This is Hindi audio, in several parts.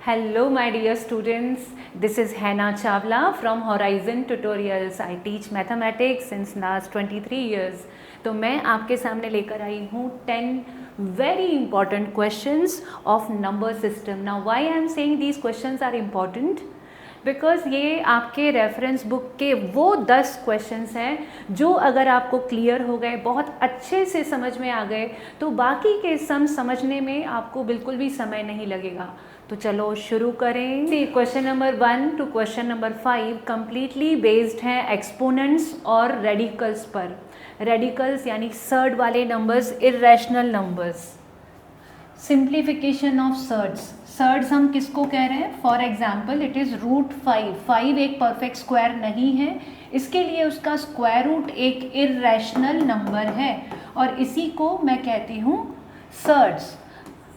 Hello my dear students, this is Hannah Chawla from Horizon Tutorials. I teach mathematics since last 23 years. तो मैं आपके सामने लेकर आई हूँ 10 very important questions of number system. Now why I am saying these questions are important? Because ये आपके रेफरेंस बुक के वो 10 क्वेश्चंस हैं जो अगर आपको क्लियर हो गए, बहुत अच्छे से समझ में आ गए, तो बाकी के सम समझने में आपको बिल्कुल भी समय नहीं लगेगा. तो चलो शुरू करें. See question number 1 to question number 5 completely based हैं एक्सपोनेंट्स और रेडिकल्स पर. रेडिकल्स यानी सर्ड वाले numbers, irrational numbers. Simplification of surds. Surds हम किसको कह रहे हैं? For example it is root 5. 5 एक परफेक्ट स्क्वायर नहीं है, इसके लिए उसका स्क्वायर रूट एक इर्रेशनल नंबर है और इसी को मैं कहती हूँ सर्ड्स.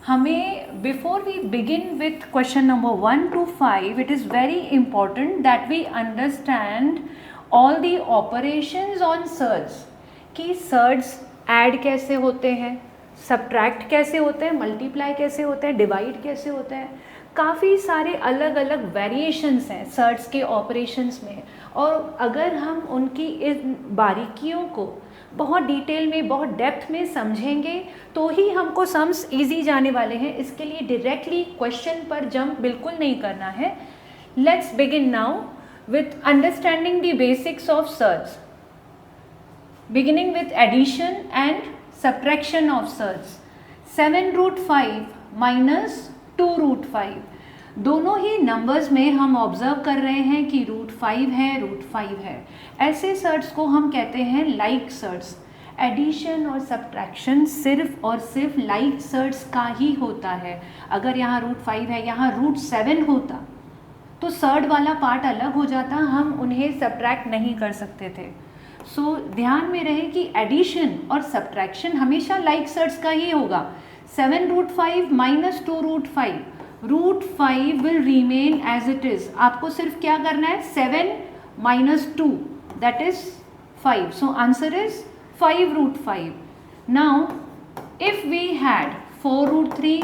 हमें before we begin with question number 1 to 5 it is very important that we understand all the operations on surds. कि सर्ड्स ऐड कैसे होते हैं, सब्ट्रैक्ट कैसे होते हैं, मल्टीप्लाई कैसे होते हैं, डिवाइड कैसे होते हैं. काफ़ी सारे अलग अलग वेरिएशंस हैं सर्ड्स के ऑपरेशंस में, और अगर हम उनकी इन बारीकियों को बहुत डिटेल में, बहुत डेप्थ में समझेंगे तो ही हमको सम्स ईजी जाने वाले हैं. इसके लिए डायरेक्टली क्वेश्चन पर जंप बिल्कुल नहीं करना है. Let's begin now with understanding the basics of surds, beginning with addition and subtraction of surds. 7 root 5 minus 2 root 5. दोनों ही नंबर्स में हम ऑब्जर्व कर रहे हैं कि रूट 5 है, रूट 5 है. ऐसे सर्ड्स को हम कहते हैं लाइक सर्ड्स. एडिशन और सब्ट्रैक्शन सिर्फ और सिर्फ लाइक सर्ड्स का ही होता है. अगर यहाँ रूट 5 है, यहाँ रूट 7 होता तो सर्ड वाला पार्ट अलग हो जाता, हम उन्हें सब्ट्रैक्ट नहीं कर सकते थे. सो ध्यान में रहे कि एडिशन और सब्ट्रैक्शन हमेशा लाइक सर्ड्स का ही होगा. 7 root 5 minus 2 root 5, root 5 will remain as it is. आपको सिर्फ क्या करना है? 7 minus 2 that is 5. So answer is 5 root 5. Now if we had 4 root 3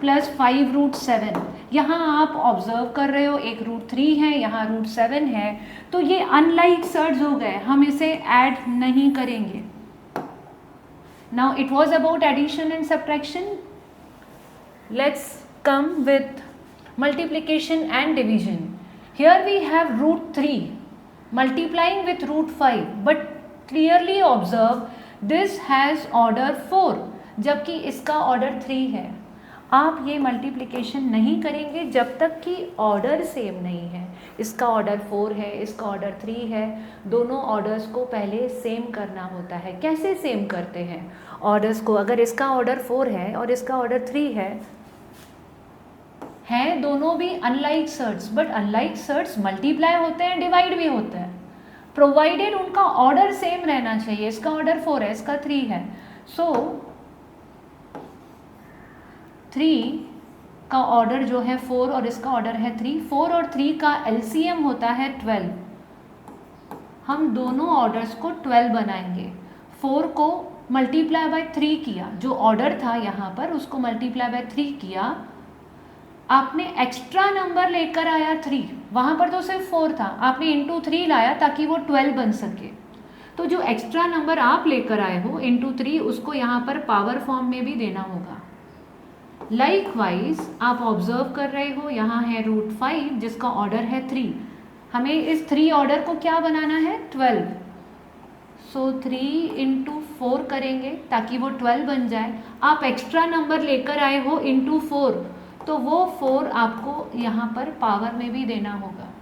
plus 5 root 7, यहाँ आप ऑब्जर्व कर रहे हो एक रूट 3 है, यहाँ रूट 7 है, तो ये अनलाइक सर्ड्स हो गए, हम इसे ऐड नहीं करेंगे. Now it was about addition and subtraction. Let's come with multiplication and division. Here we have root 3 multiplying with root 5, but clearly observe this has order 4 जबकि इसका ऑर्डर 3 है. आप ये मल्टीप्लिकेशन नहीं करेंगे जब तक कि ऑर्डर सेम नहीं है. इसका ऑर्डर 4 है, इसका ऑर्डर 3 है. दोनों ऑर्डर्स को पहले सेम करना होता है. कैसे सेम करते हैं ऑर्डर्स को? अगर इसका ऑर्डर 4 है और इसका ऑर्डर 3 है दोनों भी unlike surds, but unlike surds multiply होते हैं, डिवाइड भी होते हैं, प्रोवाइडेड उनका ऑर्डर सेम रहना चाहिए. इसका ऑर्डर 4 है, इसका 3 है. सो 3 का ऑर्डर जो है 4 और इसका ऑर्डर है 3. 4 और 3 का एलसीएम होता है 12. हम दोनों ऑर्डर्स को 12 बनाएंगे. 4 को मल्टीप्लाई बाय 3 किया, जो ऑर्डर था यहाँ पर उसको मल्टीप्लाई बाय 3 किया. आपने एक्स्ट्रा नंबर लेकर आया 3, वहाँ पर तो सिर्फ 4 था, आपने इंटू 3 लाया ताकि वो 12 बन सके. तो जो एक्स्ट्रा नंबर आप लेकर आए हो इंटू 3, उसको यहाँ पर पावर फॉर्म में भी देना होगा. लाइकवाइज आप ऑब्जर्व कर रहे हो यहाँ है रूट 5 जिसका ऑर्डर है 3. हमें इस 3 ऑर्डर को क्या बनाना है? 12. सो 3 इंटू 4 करेंगे ताकि वो 12 बन जाए. आप एक्स्ट्रा नंबर लेकर आए हो इंटू 4, तो वो 4 आपको यहाँ पर पावर में भी देना होगा.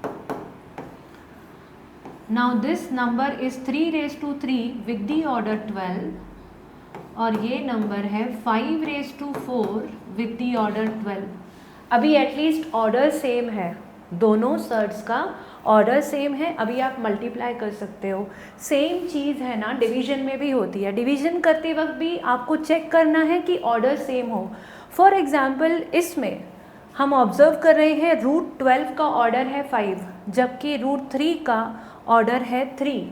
Now this number is 3 raise to 3 with the order 12 और ये नंबर है 5 raise to 4 with the order 12. अभी एटलीस्ट ऑर्डर सेम है, दोनों सर्ड्स का ऑर्डर सेम है. अभी आप मल्टीप्लाई कर सकते हो. सेम चीज़ है ना डिवीजन में भी होती है. डिवीजन करते वक्त भी आपको चेक करना है कि ऑर्डर सेम हो. फॉर एग्जाम्पल इसमें हम ऑब्जर्व कर रहे हैं रूट 12 का ऑर्डर है 5 जबकि रूट 3 का ऑर्डर है 3.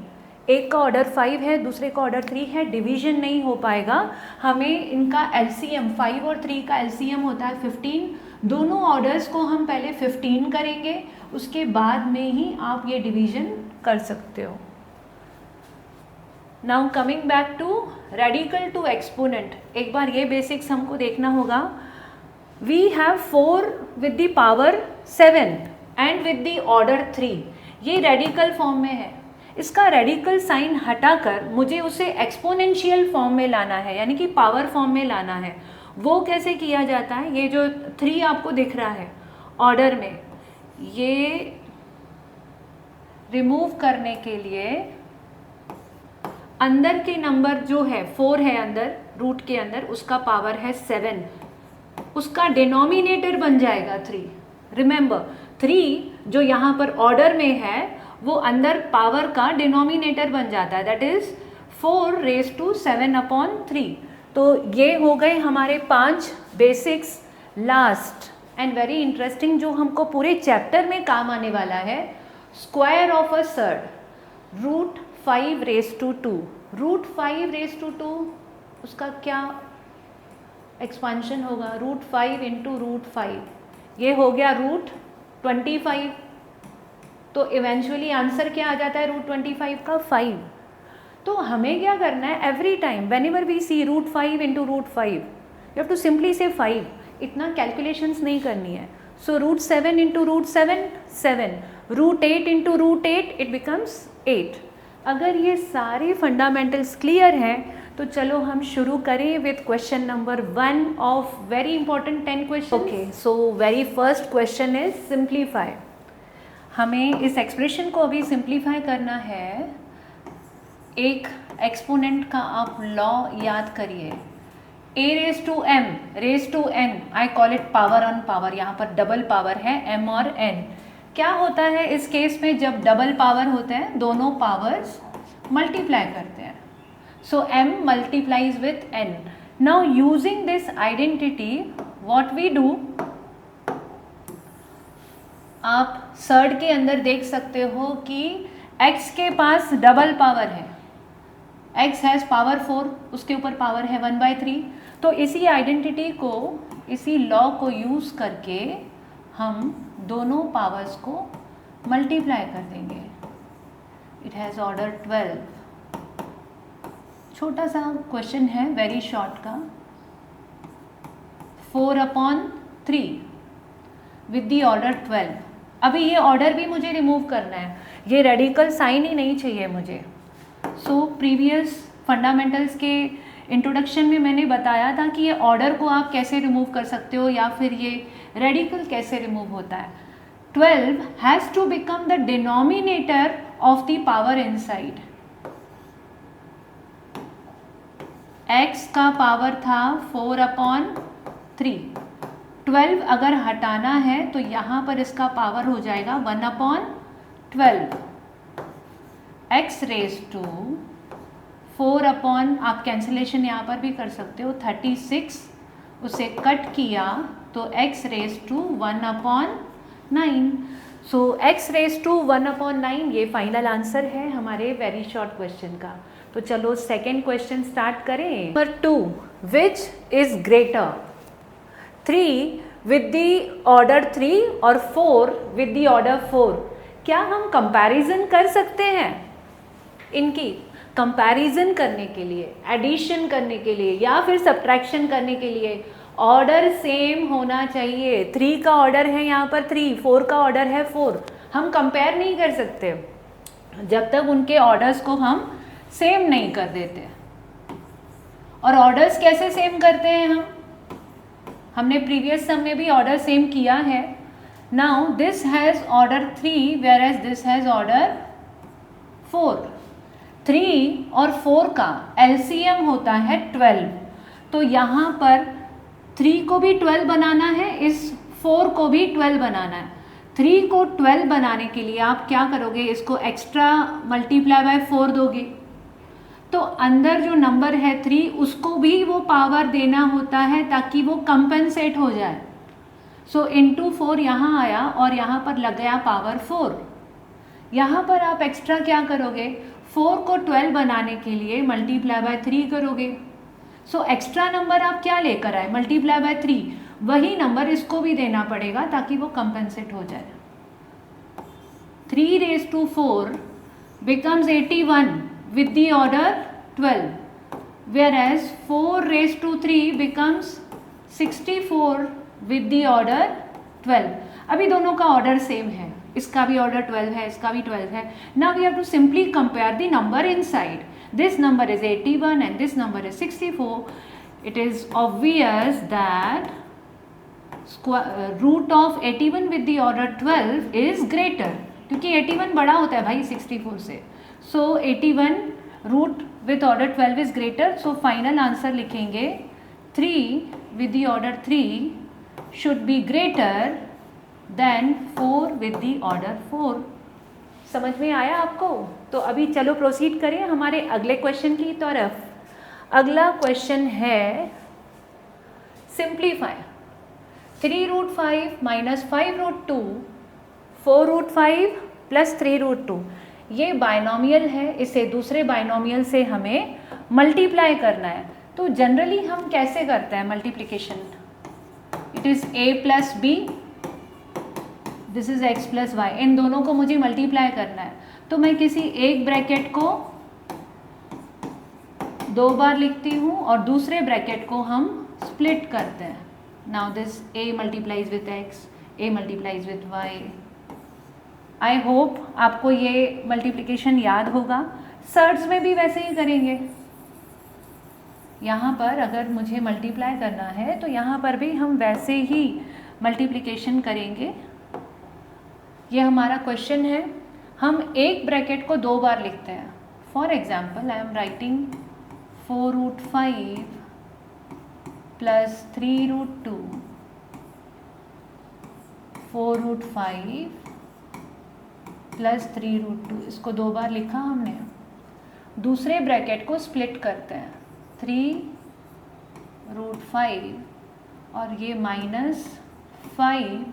एक का ऑर्डर 5 है, दूसरे का ऑर्डर 3 है, डिवीजन नहीं हो पाएगा। हमें इनका एलसीएम 5 और 3 का एलसीएम होता है 15। दोनों ऑर्डर्स को हम पहले 15 करेंगे, उसके बाद में ही आप ये डिवीजन कर सकते हो। Now coming back to radical to exponent, एक बार ये बेसिक्स हमको देखना होगा। We have 4 with the power 7 and with the order 3, ये रेडिकल फॉर्म में है। इसका रेडिकल साइन हटाकर मुझे उसे एक्सपोनेंशियल फॉर्म में लाना है, यानी कि पावर फॉर्म में लाना है। वो कैसे किया जाता है? ये जो 3 आपको दिख रहा है ऑर्डर में, ये रिमूव करने के लिए अंदर के नंबर जो है 4 है अंदर, रूट के अंदर, उसका पावर है 7, उसका डिनोमिनेटर बन जाएगा 3। रिमेंबर 3 जो यहाँ पर ऑर्डर में है वो अंदर पावर का डिनोमिनेटर बन जाता है, दैट इज 4 रेज टू 7/3। तो ये हो गए हमारे 5 basics. Last and very interesting जो हमको पूरे चैप्टर में काम आने वाला है, square of a surd, root 5 raise to 2। Root 5 raise to 2 उसका क्या एक्सपांशन होगा? रूट 5 इंटू रूट 5, ये हो गया रूट 25। तो इवेंचुअली आंसर क्या आ जाता है रूट 25 का? 5। तो हमें क्या करना है? Every time whenever we see root 5 into root 5, you have to simply say 5, इतना कैलकुलेशंस नहीं करनी है। So root 7 into root 7, 7, root 8 into root 8, it becomes 8। अगर ये सारे फंडामेंटल्स क्लियर हैं तो चलो हम शुरू करें with question number 1 of very important 10 question. Okay, so very first question is simplify. हमें इस एक्सप्रेशन को अभी सिंप्लीफाई करना है। एक एक्सपोनेंट का आप लॉ याद करिए, a raise to m raise to n, I call it power on power. यहाँ पर डबल पावर है m और n। क्या होता है इस केस में? जब डबल पावर होते हैं दोनों पावर्स मल्टीप्लाई करते हैं, so m multiplies with n। Now using this identity what we do, आप सर्ड के अंदर देख सकते हो कि x के पास डबल पावर है, x हैज़ पावर 4, उसके ऊपर पावर है 1/3। तो इसी आइडेंटिटी को, इसी लॉ को यूज़ करके हम दोनों पावर्स को मल्टीप्लाई कर देंगे। It has order 12। छोटा सा क्वेश्चन है, वेरी शॉर्ट का। 4/3 विद द ऑर्डर 12। अभी ये ऑर्डर भी मुझे रिमूव करना है, ये रेडिकल साइन ही नहीं चाहिए मुझे। सो प्रीवियस फंडामेंटल्स के इंट्रोडक्शन में मैंने बताया था कि ये ऑर्डर को आप कैसे रिमूव कर सकते हो या फिर ये रेडिकल कैसे रिमूव होता है। 12 has to become the denominator of the power inside. x का पावर था 4/3, 12 अगर हटाना है तो यहाँ पर इसका पावर हो जाएगा 1/12। x रेज टू 4 आप कैंसिलेशन यहाँ पर भी कर सकते हो, 36, उसे कट किया तो x raise to 1/9। So x raise to 1/9 ये फाइनल आंसर है हमारे वेरी शॉर्ट क्वेश्चन का। तो चलो सेकेंड क्वेश्चन स्टार्ट करें। Number 2, which is greater, 3 with the order 3 और 4 विद द ऑर्डर 4। क्या हम कंपैरिजन कर सकते हैं? इनकी कंपैरिजन करने के लिए, एडिशन करने के लिए या फिर सब्ट्रैक्शन करने के लिए ऑर्डर सेम होना चाहिए। 3 का ऑर्डर है यहाँ पर 3, 4 का ऑर्डर है 4। हम कंपेयर नहीं कर सकते जब तक उनके ऑर्डर्स को हम सेम नहीं कर देते। और ऑर्डर्स कैसे सेम करते हैं हम? हमने प्रीवियस सम में भी ऑर्डर सेम किया है। Now this has order 3 whereas this has order 4। 3 और 4 का एलसीएम होता है 12। तो यहाँ पर 3 को भी 12 बनाना है, इस 4 को भी 12 बनाना है। 3 को 12 बनाने के लिए आप क्या करोगे? इसको एक्स्ट्रा मल्टीप्लाई बाय 4 दोगे, तो अंदर जो नंबर है 3 उसको भी वो पावर देना होता है ताकि वो कंपेंसेट हो जाए। सो इंटू 4 यहाँ आया और यहाँ पर लग गया पावर 4। यहाँ पर आप एक्स्ट्रा क्या करोगे? 4 को 12 बनाने के लिए मल्टीप्लाई बाय 3 करोगे। सो एक्स्ट्रा नंबर आप क्या लेकर आए, मल्टीप्लाई बाय 3, वही नंबर इसको भी देना पड़ेगा ताकि वो कंपेंसेट हो जाए। 3 raised to 4 becomes 81 with the order 12, whereas 4 raised to 3 becomes 64 with the order 12. अभी दोनों का ऑर्डर सेम है, इसका भी ऑर्डर 12 है, इसका भी 12 है. Now we have to simply compare the number inside. This number is 81 and this number is 64. It is obvious that root of 81 with the order 12 is greater, क्योंकि 81 बड़ा होता है भाई 64 से. So 81 root with order 12 is greater. So final answer लिखेंगे 3 with the order 3 should be greater than 4 with the order 4. समझ में आया आपको? तो अभी चलो प्रोसीड करें हमारे अगले क्वेश्चन की तरफ. अगला क्वेश्चन है simplify. 3 root 5 minus 5 root 2, 4 root 5 plus 3 root 2. ये बाइनोमियल है, इसे दूसरे बाइनोमियल से हमें मल्टीप्लाई करना है. तो जनरली हम कैसे करते हैं multiplication? It is a plus b, this is x plus y. इन दोनों को मुझे मल्टीप्लाई करना है, तो मैं किसी एक ब्रैकेट को 2 बार लिखती हूँ और दूसरे ब्रैकेट को हम स्प्लिट करते हैं. Now this a multiplies with x, a multiplies with y. I hope आपको ये मल्टीप्लिकेशन याद होगा. सर्ट्स में भी वैसे ही करेंगे. यहाँ पर अगर मुझे मल्टीप्लाई करना है तो यहाँ पर भी हम वैसे ही मल्टीप्लिकेशन करेंगे. ये हमारा क्वेश्चन है. हम एक ब्रैकेट को 2 बार लिखते हैं. For example I am writing 4 root 5 plus 3 root 2, 4 root 5 plus 3 root 2. इसको 2 बार लिखा हमने. दूसरे ब्रैकेट को स्प्लिट करते हैं. 3 रूट 5 और ये माइनस 5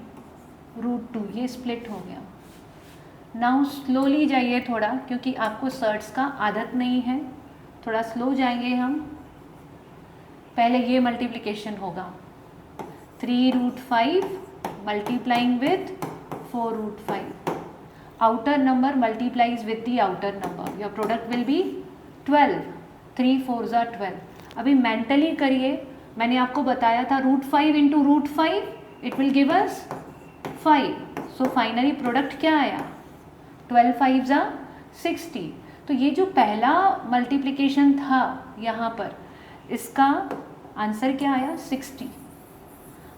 रूट 2, ये स्प्लिट हो गया. नाउ स्लोली जाइए थोड़ा, क्योंकि आपको सर्ट्स का आदत नहीं है. थोड़ा स्लो जाएंगे हम. पहले ये मल्टीप्लिकेशन होगा. 3 root 5 multiplying with 4 root 5. Outer number multiplies with the outer number. Your product will be 12. 3 4 ज़ा 12. अभी मेंटली करिए. मैंने आपको बताया था root 5 into root 5 it will give us 5. So finally product क्या आया? 12 5 ज़ा 60. तो ये जो पहला मल्टीप्लिकेशन था यहाँ पर, इसका आंसर क्या आया? 60.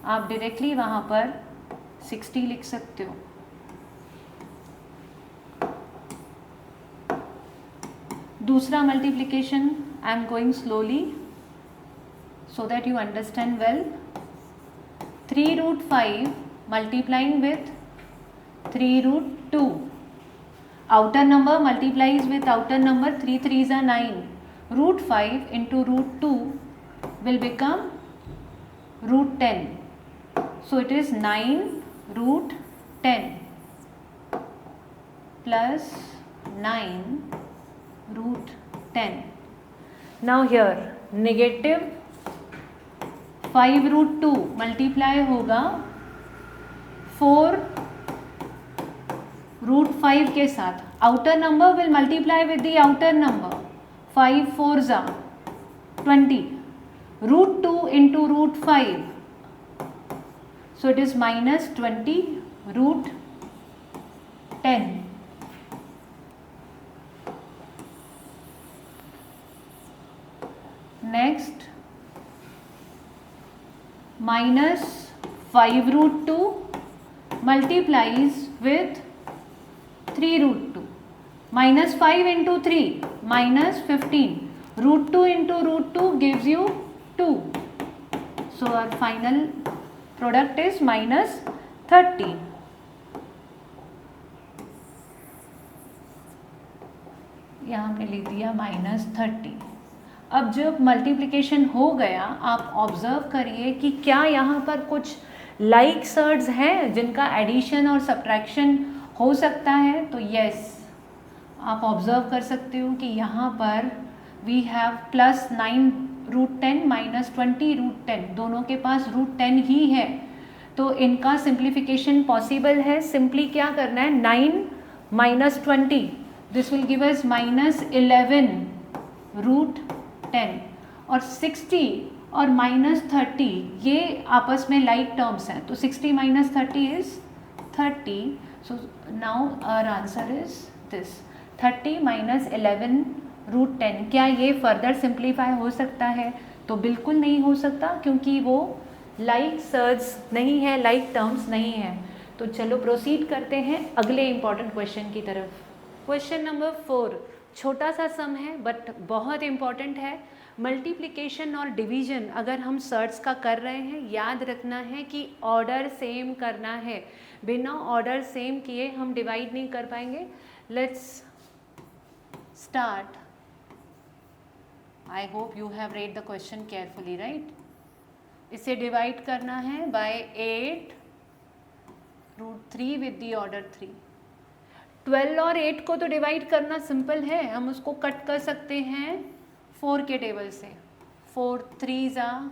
आप डायरेक्टली वहाँ पर 60 लिख सकते हो. दूसरा multiplication I am going slowly so that you understand well. 3 root 5 multiplying with 3 root 2. Outer number multiplies with outer number. 3 3s are 9. Root 5 into root 2 will become root 10. So it is 9 root 10 plus 9 root 10. Now here negative 5 root 2 multiply होगा 4 रूट 5 के साथ. Outer number will multiply with the outer number. 5 4 ज़ा 20. Root 2 into root 5, so it is minus 20 root 10. Next minus 5 root 2 multiplies with 3 root 2. Minus 5 into 3 minus 15. Root 2 into root 2 gives you 2. So our final product is minus 30. यहाँ हमने लिख दिया minus 30. अब जब मल्टीप्लिकेशन हो गया, आप ऑब्जर्व करिए कि क्या यहाँ पर कुछ लाइक सर्ट्स हैं जिनका एडिशन और सब्ट्रैक्शन हो सकता है. तो यस, आप ऑब्जर्व कर सकते हो कि यहाँ पर वी हैव प्लस 9√10 माइनस 20√10, दोनों के पास √10 ही है, तो इनका सिंप्लीफिकेशन पॉसिबल है। सिंपली क्या करना है, 9 minus 20, this will give us minus 11√10, और 60 और माइनस 30 ये आपस में लाइक टर्म्स हैं, तो 60 minus 30 is 30, so now our answer is this 30 minus 11√10। क्या ये फर्दर सिंप्लीफाई हो सकता है? तो बिल्कुल नहीं हो सकता, क्योंकि वो लाइक सर्ड्स नहीं है, लाइक टर्म्स नहीं है। तो चलो प्रोसीड करते हैं अगले इंपॉर्टेंट क्वेश्चन की तरफ। क्वेश्चन नंबर 4 छोटा सा सम है बट बहुत इंपॉर्टेंट है। मल्टीप्लिकेशन और डिवीजन अगर हम सर्ड्स का कर रहे हैं, याद रखना है कि ऑर्डर सेम करना है, बिना ऑर्डर सेम किए हम डिवाइड नहीं कर पाएंगे। Let's start. I hope you have read the question carefully, right. इसे डिवाइड करना है बाय 8√3 विद द ऑर्डर 3। 12 और 8 को तो डिवाइड करना सिंपल है, हम उसको कट कर सकते हैं 4 के टेबल से। 4 3 ज़ा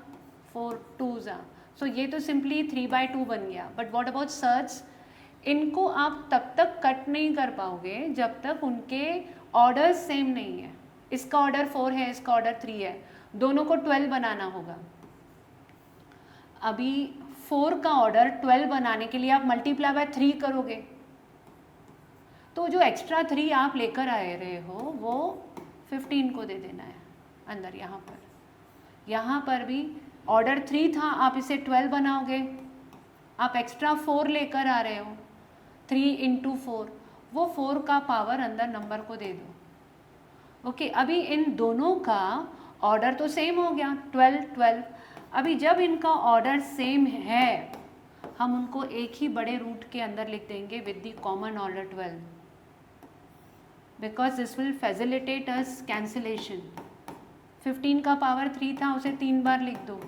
4 2 ज़ा, सो ये तो सिंपली 3/2 बन गया। बट व्हाट अबाउट सर्ड्स, इनको आप तब तक कट नहीं कर पाओगे जब तक उनके ऑर्डर सेम नहीं है। इसका ऑर्डर 4 है, इसका ऑर्डर 3 है, दोनों को 12 बनाना होगा। अभी 4 का ऑर्डर 12 बनाने के लिए आप मल्टीप्लाई बाय 3 करोगे, तो जो एक्स्ट्रा 3 आप लेकर आए रहे हो वो 15 को दे देना है अंदर। यहाँ पर भी ऑर्डर 3 था, आप इसे 12 बनाओगे, आप एक्स्ट्रा 4 लेकर आ रहे हो, 3 × 4, वो 4 का पावर अंदर नंबर को दे दो। ओके, अभी इन दोनों का ऑर्डर तो सेम हो गया, 12 12। अभी जब इनका ऑर्डर सेम है, हम उनको एक ही बड़े रूट के अंदर लिख देंगे with the common order 12, because this will facilitate us cancellation. 15 का पावर 3 था, उसे 3 बार लिख दो,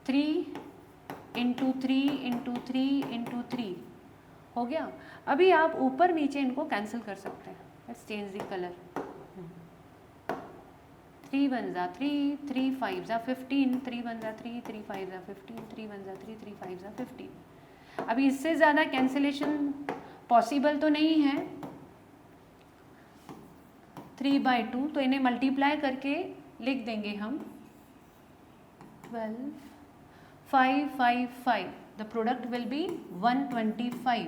3 × 3 × 3 × 3 हो गया। अभी आप ऊपर नीचे इनको कैंसिल कर सकते हैं। Let's change the colour. 3 1 ज़ा 3, 3 5 ज़ा 15, 3 1 ज़ा 3, 3 5 ज़ा 15, 3 1 ज़ा 3, 3 5 ज़ा 15। अभी इससे ज़्यादा कैंसिलेशन पॉसिबल तो नहीं है। 3/2, तो इन्हें मल्टीप्लाई करके लिख देंगे हम 12 5 5 5, the product will B 125,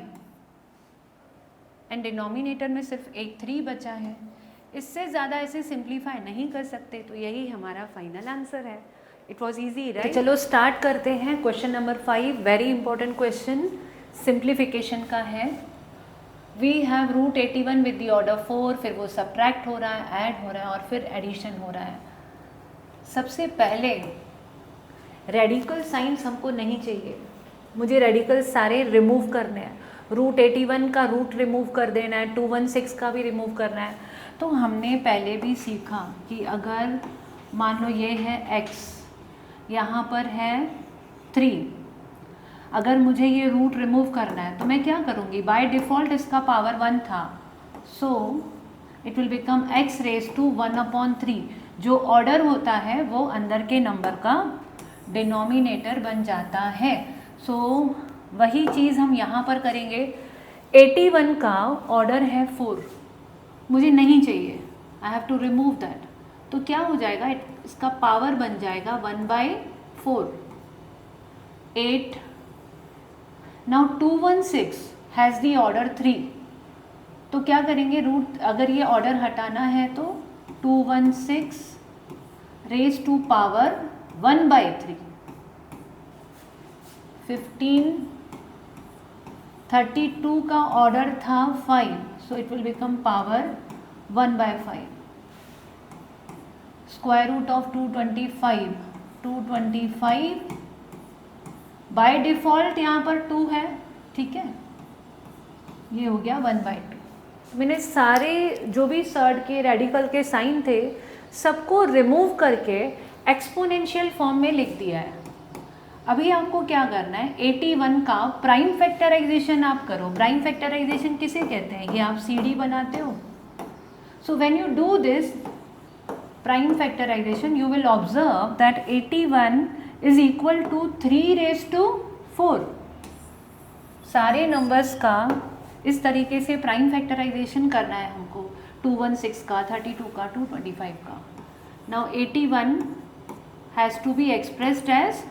and denominator में सिर्फ एक 3 बचा है। इससे ज़्यादा इसे सिंप्लीफाई नहीं कर सकते, तो यही हमारा फाइनल आंसर है। It was easy, right. तो चलो स्टार्ट करते हैं। Question number 5 very important question, simplification का है। We have √81 with the order 4, फिर वो सब्ट्रैक्ट हो रहा है, ऐड हो रहा है और फिर एडिशन हो रहा है। सबसे पहले रेडिकल साइंस हमको नहीं चाहिए, मुझे रेडिकल सारे रिमूव करने हैं। √81 का रूट रिमूव कर देना है, 216 का भी रिमूव करना है। तो हमने पहले भी सीखा कि अगर मान लो ये है x, यहाँ पर है 3, अगर मुझे ये रूट रिमूव करना है तो मैं क्या करूँगी, बाय डिफ़ॉल्ट इसका पावर 1 था, सो इट विल बिकम x⁻⁴। जो ऑर्डर होता है वो अंदर के नंबर का डिनोमिनेटर बन जाता है। सो वही चीज़ हम यहाँ पर करेंगे। 81 का ऑर्डर है 4, मुझे नहीं चाहिए, I have to remove that. तो क्या हो जाएगा, इसका पावर बन जाएगा 1/4। 8 नाउ 216 हैज़ दी ऑर्डर 3, तो क्या करेंगे, रूट अगर ये ऑर्डर हटाना है तो 216 रेज टू पावर 1/3। 15 32 का ऑर्डर था 5, so it will become power 1/5। Square root of 225 by default यहाँ पर 2 है, ठीक है, ये हो गया 1/2। मैंने सारे जो भी सर्ड के रेडिकल के साइन थे सबको रिमूव करके एक्सपोनेंशियल फॉर्म में लिख दिया है। अभी आपको क्या करना है, 81 का प्राइम फैक्टराइजेशन आप करो। प्राइम फैक्टराइजेशन किसे कहते हैं, ये आप CD बनाते हो। So when you do this prime factorization you will observe that 81 is equal to 3⁴। सारे नंबर्स का इस तरीके से प्राइम फैक्टराइजेशन करना है हमको, 216 का, 32 का, 225 का। Now 81 has to be expressed as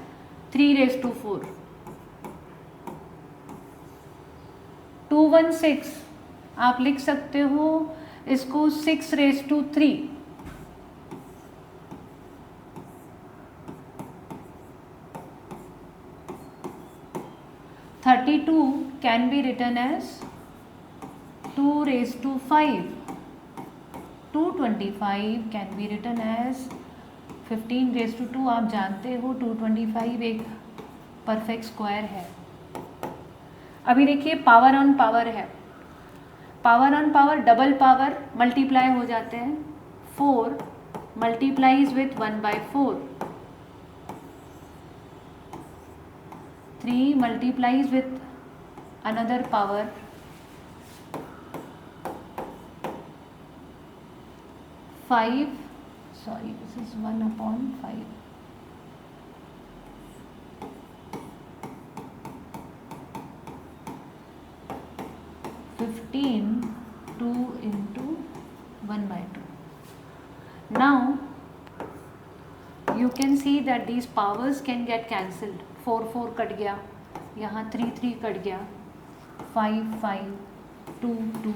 3⁴। 216 आप लिख सकते हो इसको 6⁻3। 32 can be written as 2⁵. 225 can be written as 15⁻²। आप जानते हो 225 एक परफेक्ट स्क्वायर है। अभी देखिए पावर ऑन पावर है, power on power double power multiply हो जाते हैं। 4 multiplies with 1/4, 3 multiplies with another power, 5, sorry this is 1/5, 15, 2 into 1/2. Now you can see that these powers can get cancelled. 4 cut गया, यहाँ 3 कट गया, 5 2 2।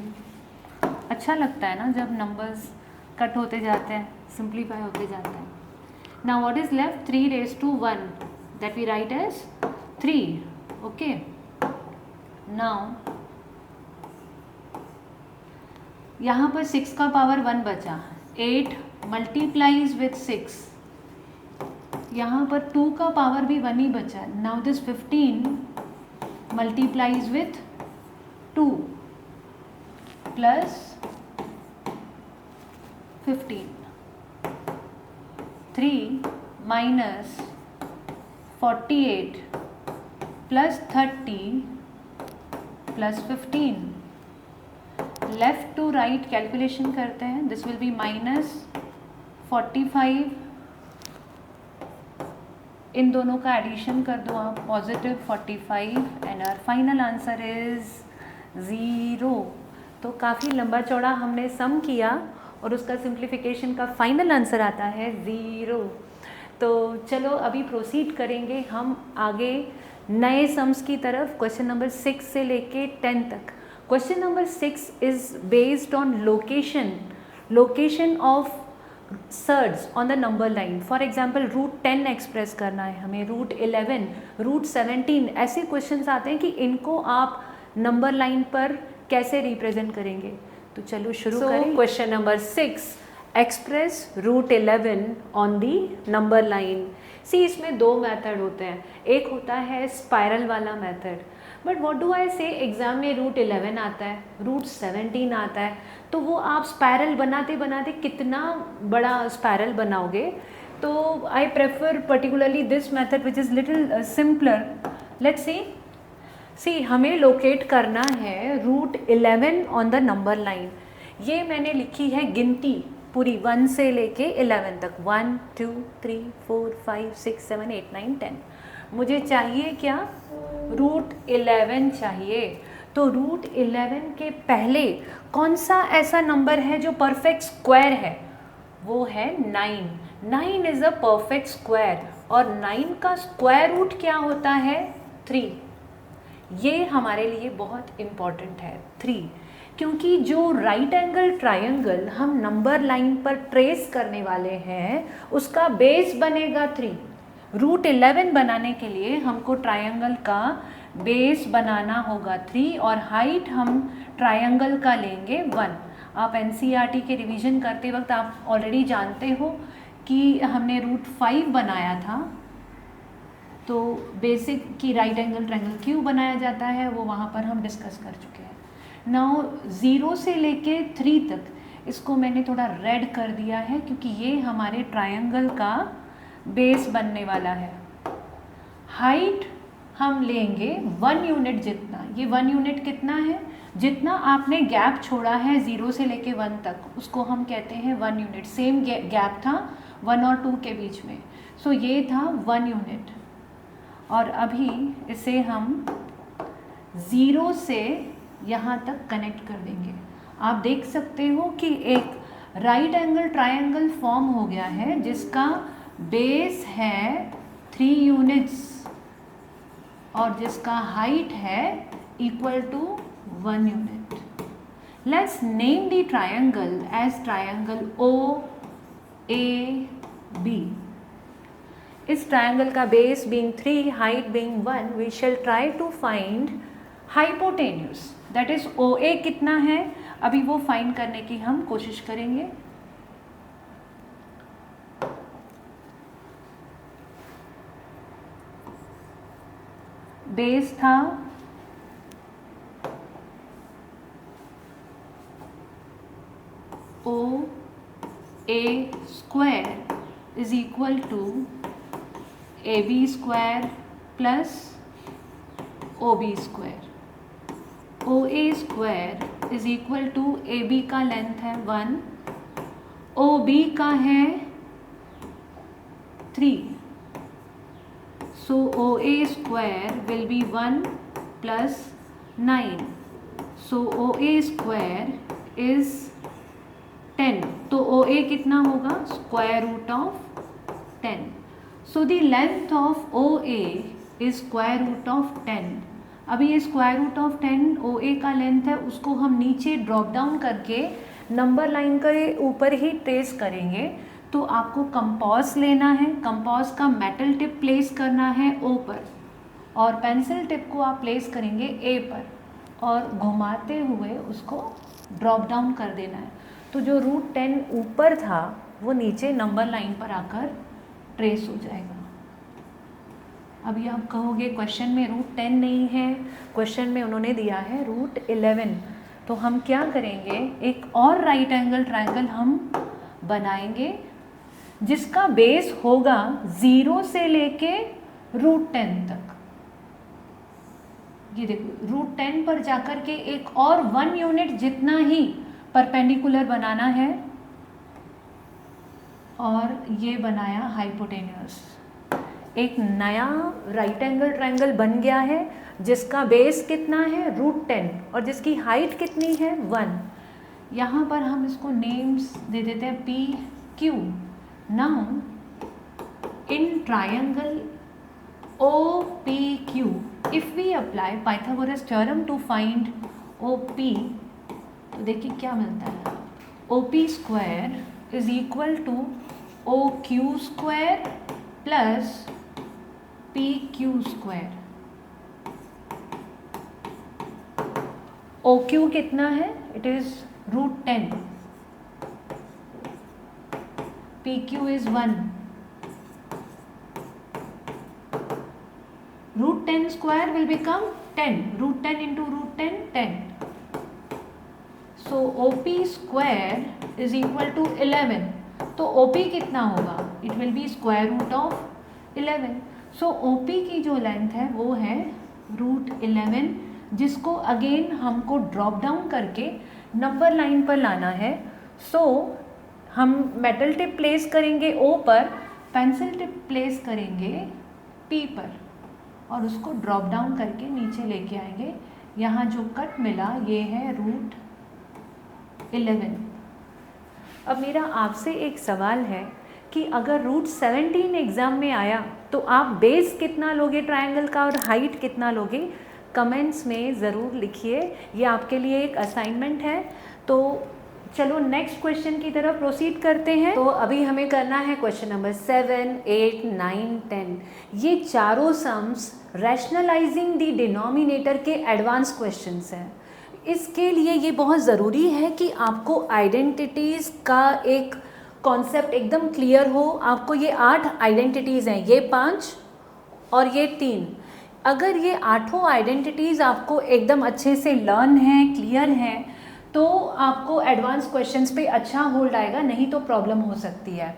अच्छा लगता है ना जब नंबर्स कट होते जाते हैं, सिंप्लीफाई होते जाते हैं। Now what is left, 3⁻1 that we write as 3। Okay, now यहाँ पर 6 का पावर 1 बचा, 8 मल्टीप्लाइज विथ 6, यहाँ पर 2 का पावर भी 1 ही बचा। Now this 15 multiplies with 2 plus 15, 3 minus 48 plus 30 plus 15। Left to right calculation करते हैं, दिस विल बी -45, इन दोनों का एडिशन कर दो आप, +45 and our final answer is 0। तो काफ़ी लंबा चौड़ा हमने सम किया और उसका सिंप्लीफिकेशन का फाइनल आंसर आता है 0। तो चलो अभी प्रोसीड करेंगे हम आगे नए सम्स की तरफ, क्वेश्चन नंबर 6 से लेके 10 तक। Question number 6 is based on location of surds on the number line. For example √10 express करना है हमें, √11, √17, ऐसे क्वेश्चंस आते हैं कि इनको आप नंबर लाइन पर कैसे रिप्रेजेंट करेंगे। तो चलो शुरू करें। Question number 6, express √11 on the number line. See इसमें 2 मेथड होते हैं, एक होता है स्पाइरल वाला method, but what do I से, एग्जाम में √11 आता है, √17 आता है, तो वो आप स्पाइरल बनाते बनाते कितना बड़ा स्पाइरल बनाओगे। तो I prefer particularly this method which is little simpler. Let's see हमें लोकेट करना है √11 ऑन द नंबर लाइन। ये मैंने लिखी है गिनती पूरी 1 से लेके 11 तक, 1 2 3 4 5 6 7 8 9 10। मुझे चाहिए क्या, √11 चाहिए। तो √11 के पहले कौन सा ऐसा नंबर है जो परफेक्ट स्क्वायर है, वो है 9। 9 इज़ अ परफेक्ट स्क्वायर और 9 का स्क्वायर रूट क्या होता है, 3। ये हमारे लिए बहुत इम्पॉर्टेंट है 3, क्योंकि जो राइट एंगल ट्रायंगल हम नंबर लाइन पर ट्रेस करने वाले हैं उसका बेस बनेगा 3। √11 बनाने के लिए हमको ट्रायंगल का बेस बनाना होगा 3 और हाइट हम ट्रायंगल का लेंगे 1। आप NCERT के रिवीजन करते वक्त आप ऑलरेडी जानते हो कि हमने √5 बनाया था, तो बेसिक की राइट एंगल ट्रायंगल क्यों बनाया जाता है वो वहाँ पर हम डिस्कस कर चुके हैं। नाउ 0 से लेके 3 तक इसको मैंने थोड़ा रेड कर दिया है क्योंकि ये हमारे ट्रायंगल का बेस बनने वाला है। हाइट हम लेंगे 1 यूनिट जितना, ये 1 यूनिट कितना है, जितना आपने गैप छोड़ा है 0 से लेके 1 तक उसको हम कहते हैं 1 यूनिट। सेम गैप था 1 और 2 के बीच में, सो ये था 1 यूनिट। और अभी इसे हम 0 से यहाँ तक कनेक्ट कर देंगे। आप देख सकते हो कि एक राइट एंगल ट्रायंगल फॉर्म हो गया है जिसका बेस है 3 यूनिट्स और जिसका हाइट है equal to 1 unit. Let's name the triangle as triangle OAB। इस ट्रायंगल का base being 3, height being 1, we shall try to find hypotenuse, that is OA कितना है, अभी वो फाइंड करने की हम कोशिश करेंगे। बेस था OA square is equal to AB square plus OB square. OA square is equal to AB का लेंथ है 1, OB का है 3, so OA square will be 1 plus 9, so OA square is 10, तो OA कितना होगा, square root of 10, so the length of OA is square root of 10। अभी ये स्क्वायर रूट ऑफ 10 OA का लेंथ है, उसको हम नीचे ड्रॉप डाउन करके नंबर लाइन के ऊपर ही ट्रेस करेंगे। तो आपको कंपास लेना है, कंपास का मेटल टिप प्लेस करना है O पर और पेंसिल टिप को आप प्लेस करेंगे A पर और घुमाते हुए उसको ड्रॉप डाउन कर देना है। तो जो रूट 10 ऊपर था वो नीचे नंबर लाइन पर आकर ट्रेस हो जाएगा। अभी आप कहोगे क्वेश्चन में रूट 10 नहीं है, क्वेश्चन में उन्होंने दिया है रूट 11। तो हम क्या करेंगे, एक और राइट एंगल ट्रायंगल हम बनाएंगे जिसका बेस होगा 0 से लेके रूट 10 तक। ये देखो रूट 10 पर जाकर के एक और 1 यूनिट जितना ही परपेंडिकुलर बनाना है और ये बनाया हाइपोटेन्यूस। एक नया राइट एंगल ट्रायंगल बन गया है जिसका बेस कितना है रूट 10 और जिसकी हाइट कितनी है 1। यहाँ पर हम इसको नेम्स दे देते हैं PQ। Now in triangle OPQ if we apply Pythagoras theorem to find OP, तो देखिए क्या मिलता है, OP square is equal to OQ square plus PQ square. OQ कितना है, it is root 10, PQ is 1, root 10 square will become 10, root 10 into root 10 10, so OP square is equal to 11। तो OP कितना होगा, it will be square root of 11। So OP की जो लेंथ है वो है रूट 11, जिसको अगेन हमको ड्रॉप डाउन करके नंबर लाइन पर लाना है। सो हम मेटल टिप प्लेस करेंगे O पर, पेंसिल टिप प्लेस करेंगे P पर और उसको ड्रॉप डाउन करके नीचे लेके आएंगे। यहाँ जो कट मिला ये है रूट 11। अब मेरा आपसे एक सवाल है कि अगर रूट 17 एग्ज़ाम में आया तो आप बेस कितना लोगे ट्रायंगल का और हाइट कितना लोगे, कमेंट्स में ज़रूर लिखिए। ये आपके लिए एक असाइनमेंट है। तो चलो नेक्स्ट क्वेश्चन की तरफ प्रोसीड करते हैं। तो अभी हमें करना है क्वेश्चन नंबर 7, 8, 9, 10। ये चारों सम्स रैशनलाइजिंग द डिनोमिनेटर के एडवांस क्वेश्चंस हैं। इसके लिए ये बहुत ज़रूरी है कि आपको आइडेंटिटीज़ का एक कॉन्सेप्ट एकदम क्लियर हो। आपको ये 8 आइडेंटिटीज़ हैं, ये 5 और ये 3। अगर ये 8 आइडेंटिटीज़ आपको एकदम अच्छे से लर्न है, क्लियर हैं, तो आपको एडवांस क्वेश्चंस पे अच्छा होल्ड आएगा, नहीं तो प्रॉब्लम हो सकती है।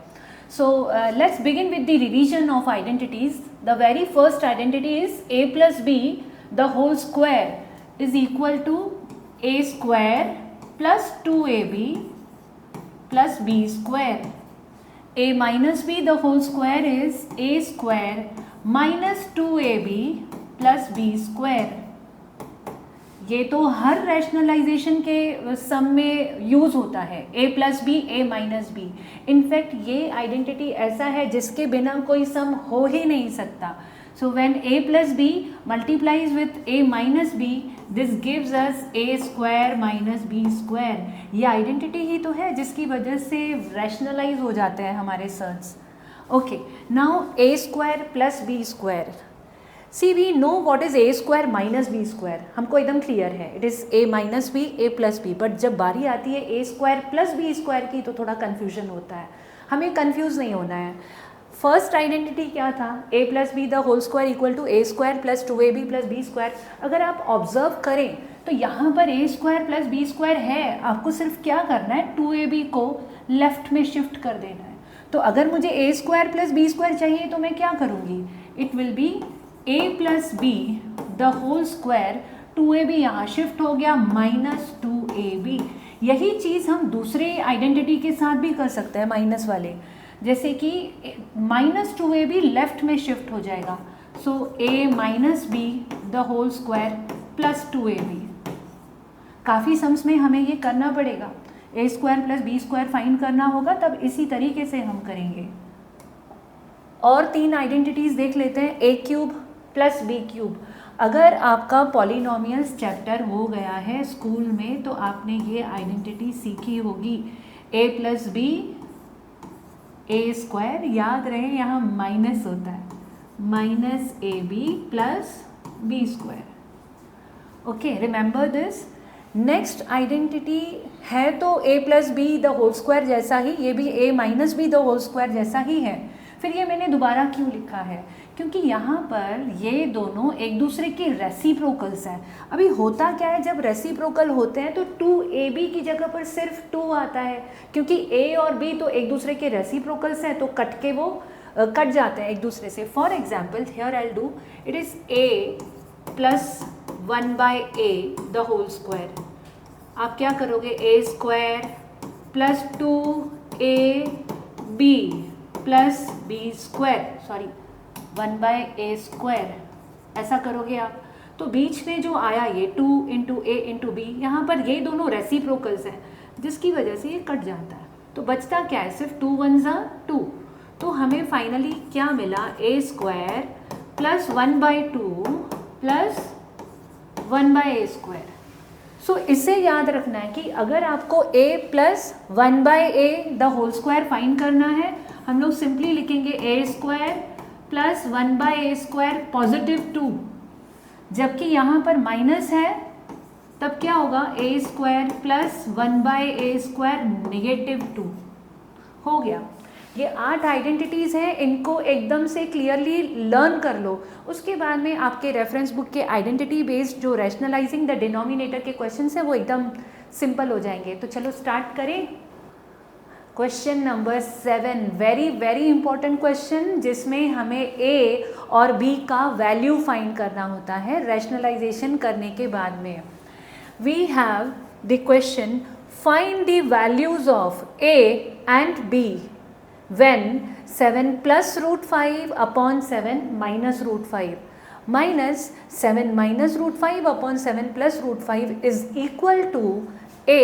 So let's begin with the revision of identities. the very first identity is a plus b the whole square is equal to a square plus 2ab plus b square. a minus b the whole square is a square minus 2ab plus b square. ये तो हर रैशनलाइजेशन के सम में यूज़ होता है, a plus b a minus b. In fact ये आइडेंटिटी ऐसा है जिसके बिना कोई सम हो ही नहीं सकता. So when a plus b multiplies with a minus b this gives us a square minus b square. ये आइडेंटिटी ही तो है जिसकी वजह से रैशनलाइज हो जाते हैं हमारे search. Okay, now a square plus b square. See we know what is a square minus b square, हमको एकदम क्लियर है, it is a minus b a plus b. But जब बारी आती है a square plus b square की तो थोड़ा कन्फ्यूजन होता है. हमें कन्फ्यूज़ नहीं होना है. फर्स्ट आइडेंटिटी क्या था, a plus b the whole square equal to a square plus 2ab plus b square. अगर आप ऑब्जर्व करें तो यहाँ पर a square plus b square है, आपको सिर्फ क्या करना है, 2ab को लेफ्ट में शिफ्ट कर देना है. तो अगर मुझे a square plus b square चाहिए तो मैं क्या करूँगी, it will be a plus b the whole square 2ab यहाँ शिफ्ट हो गया माइनस 2ab. यही चीज़ हम दूसरे आइडेंटिटी के साथ भी कर सकते हैं माइनस वाले, जैसे कि माइनस 2ab लेफ्ट में शिफ्ट हो जाएगा. So a minus b the whole square plus 2ab. काफ़ी सम्स में हमें ये करना पड़ेगा, a square plus b square find करना होगा, तब इसी तरीके से हम करेंगे. और 3 आइडेंटिटीज़ देख लेते हैं, a cube plus b cube. अगर आपका पॉलिनोमियल्स चैप्टर हो गया है स्कूल में तो आपने ये आइडेंटिटी सीखी होगी, a plus b a square. याद रहे यहाँ माइनस होता है, minus a b plus b square. Okay, remember this. Next identity है तो a plus b the whole square जैसा ही, ये भी a minus b the whole square जैसा ही है. फिर ये मैंने दोबारा क्यों लिखा है, क्योंकि यहाँ पर ये दोनों एक दूसरे के रेसिप्रोकल्स हैं. अभी होता क्या है, जब रेसिप्रोकल होते हैं तो 2ab की जगह पर सिर्फ 2 आता है, क्योंकि a और b तो एक दूसरे के रेसिप्रोकल्स हैं, तो कट के वो कट जाते हैं एक दूसरे से. For example here I do, it is a plus 1/a the whole square. आप क्या करोगे, a square plus 2ab plus b square, sorry 1/a square, ऐसा करोगे आप. तो बीच में जो आया ये 2 इंटू ए इंटू बी, यहाँ पर ये दोनों रेसिप्रोकल्स हैं जिसकी वजह से ये कट जाता है. तो बचता क्या है, सिर्फ 2 1 ज़ा 2. तो हमें फाइनली क्या मिला, a square plus 1/2 plus 1/a square. So इससे याद रखना है कि अगर आपको a plus 1/a the whole square find करना है, हम लोग सिंपली लिखेंगे a square plus 1/a square positive 2. जबकि यहाँ पर माइनस है तब क्या होगा, a square plus 1/a square negative 2 हो गया. ये 8 आइडेंटिटीज़ हैं, इनको एकदम से क्लियरली लर्न कर लो. उसके बाद में आपके रेफरेंस बुक के आइडेंटिटी बेस्ड जो रैशनलाइजिंग द डिनोमिनेटर के क्वेश्चंस हैं वो एकदम सिंपल हो जाएंगे. तो चलो स्टार्ट करें. Question number 7, very very important question, जिसमें हमें a और b का वैल्यू फाइंड करना होता है रैशनलाइजेशन करने के बाद में. We have the question, find the values of a and b when 7 plus root 5 upon 7 minus root 5 minus 7 minus root 5 upon 7 plus root 5 is equal to a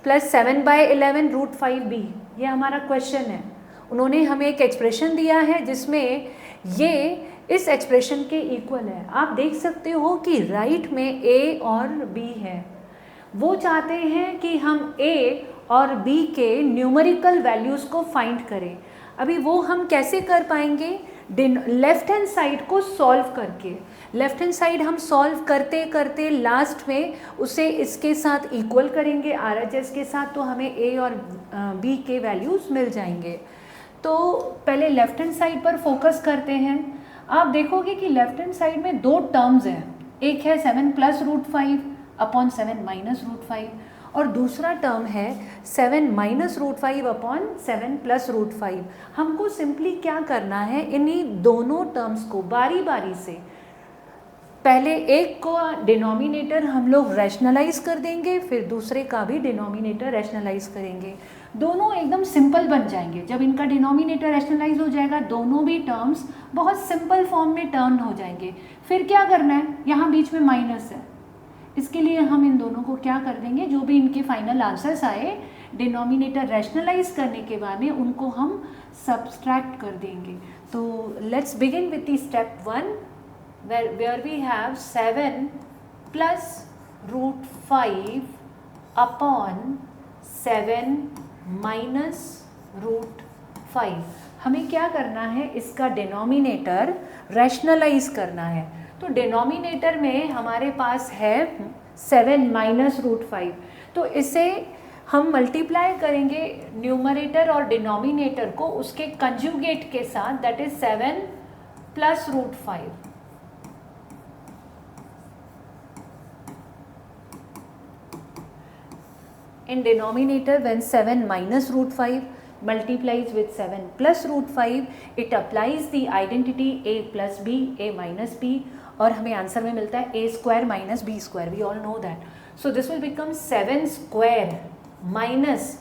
plus 7/11 root 5b. ये हमारा क्वेश्चन है. उन्होंने हमें एक एक्सप्रेशन दिया है जिसमें ये इस एक्सप्रेशन के इक्वल है. आप देख सकते हो कि राइट में a और b है. वो चाहते हैं कि हम a और b के न्यूमेरिकल वैल्यूज़ को फाइंड करें. अभी वो हम कैसे कर पाएंगे, लेफ़्ट हैंड साइड को सॉल्व करके. लेफ़्ट हैंड साइड हम सॉल्व करते करते लास्ट में उसे इसके साथ इक्वल करेंगे RHS के साथ, तो हमें a और b के वैल्यूज़ मिल जाएंगे. तो पहले लेफ़्ट हैंड साइड पर फोकस करते हैं. आप देखोगे कि लेफ़्ट हैंड साइड में 2 टर्म्स हैं. एक है 7 plus root 5 upon 7 minus root 5, और दूसरा टर्म है 7 minus root 5 upon 7 plus root 5। हमको सिंपली क्या करना है, इन्हीं दोनों टर्म्स को बारी बारी से, पहले एक को डिनोमिनेटर हम लोग रैशनलाइज कर देंगे, फिर दूसरे का भी डिनोमिनेटर रैशनलाइज करेंगे। दोनों एकदम सिंपल बन जाएंगे। जब इनका डिनोमिनेटर रैशनलाइज हो जाएगा, दोनों भी टर्म्स बहुत सिंपल फॉर्म में टर्न हो जाएंगे। फिर क्या करना है, यहाँ बीच में माइनस है, इसके लिए हम इन दोनों को क्या कर देंगे, जो भी इनके फाइनल आंसर्स आए डिनोमिनेटर रैशनलाइज करने के बाद में उनको हम सब्सट्रैक्ट कर देंगे। तो let's begin with the step 1 where we have 7 plus root 5 upon 7 minus root 5। हमें क्या करना है, इसका डिनोमिनेटर रैशनलाइज करना है। तो डिनोमिनेटर में हमारे पास है 7 माइनस रूट 5, तो इसे हम मल्टीप्लाई करेंगे न्यूमरेटर और डिनोमिनेटर को उसके कंजुगेट के साथ, that is 7 plus root 5। In denominator, when 7 minus root 5 multiplies with 7 plus root 5, it applies the identity a plus b, a minus b, और हमें आंसर में मिलता है a square minus b square. We all know that. So this will become 7 square minus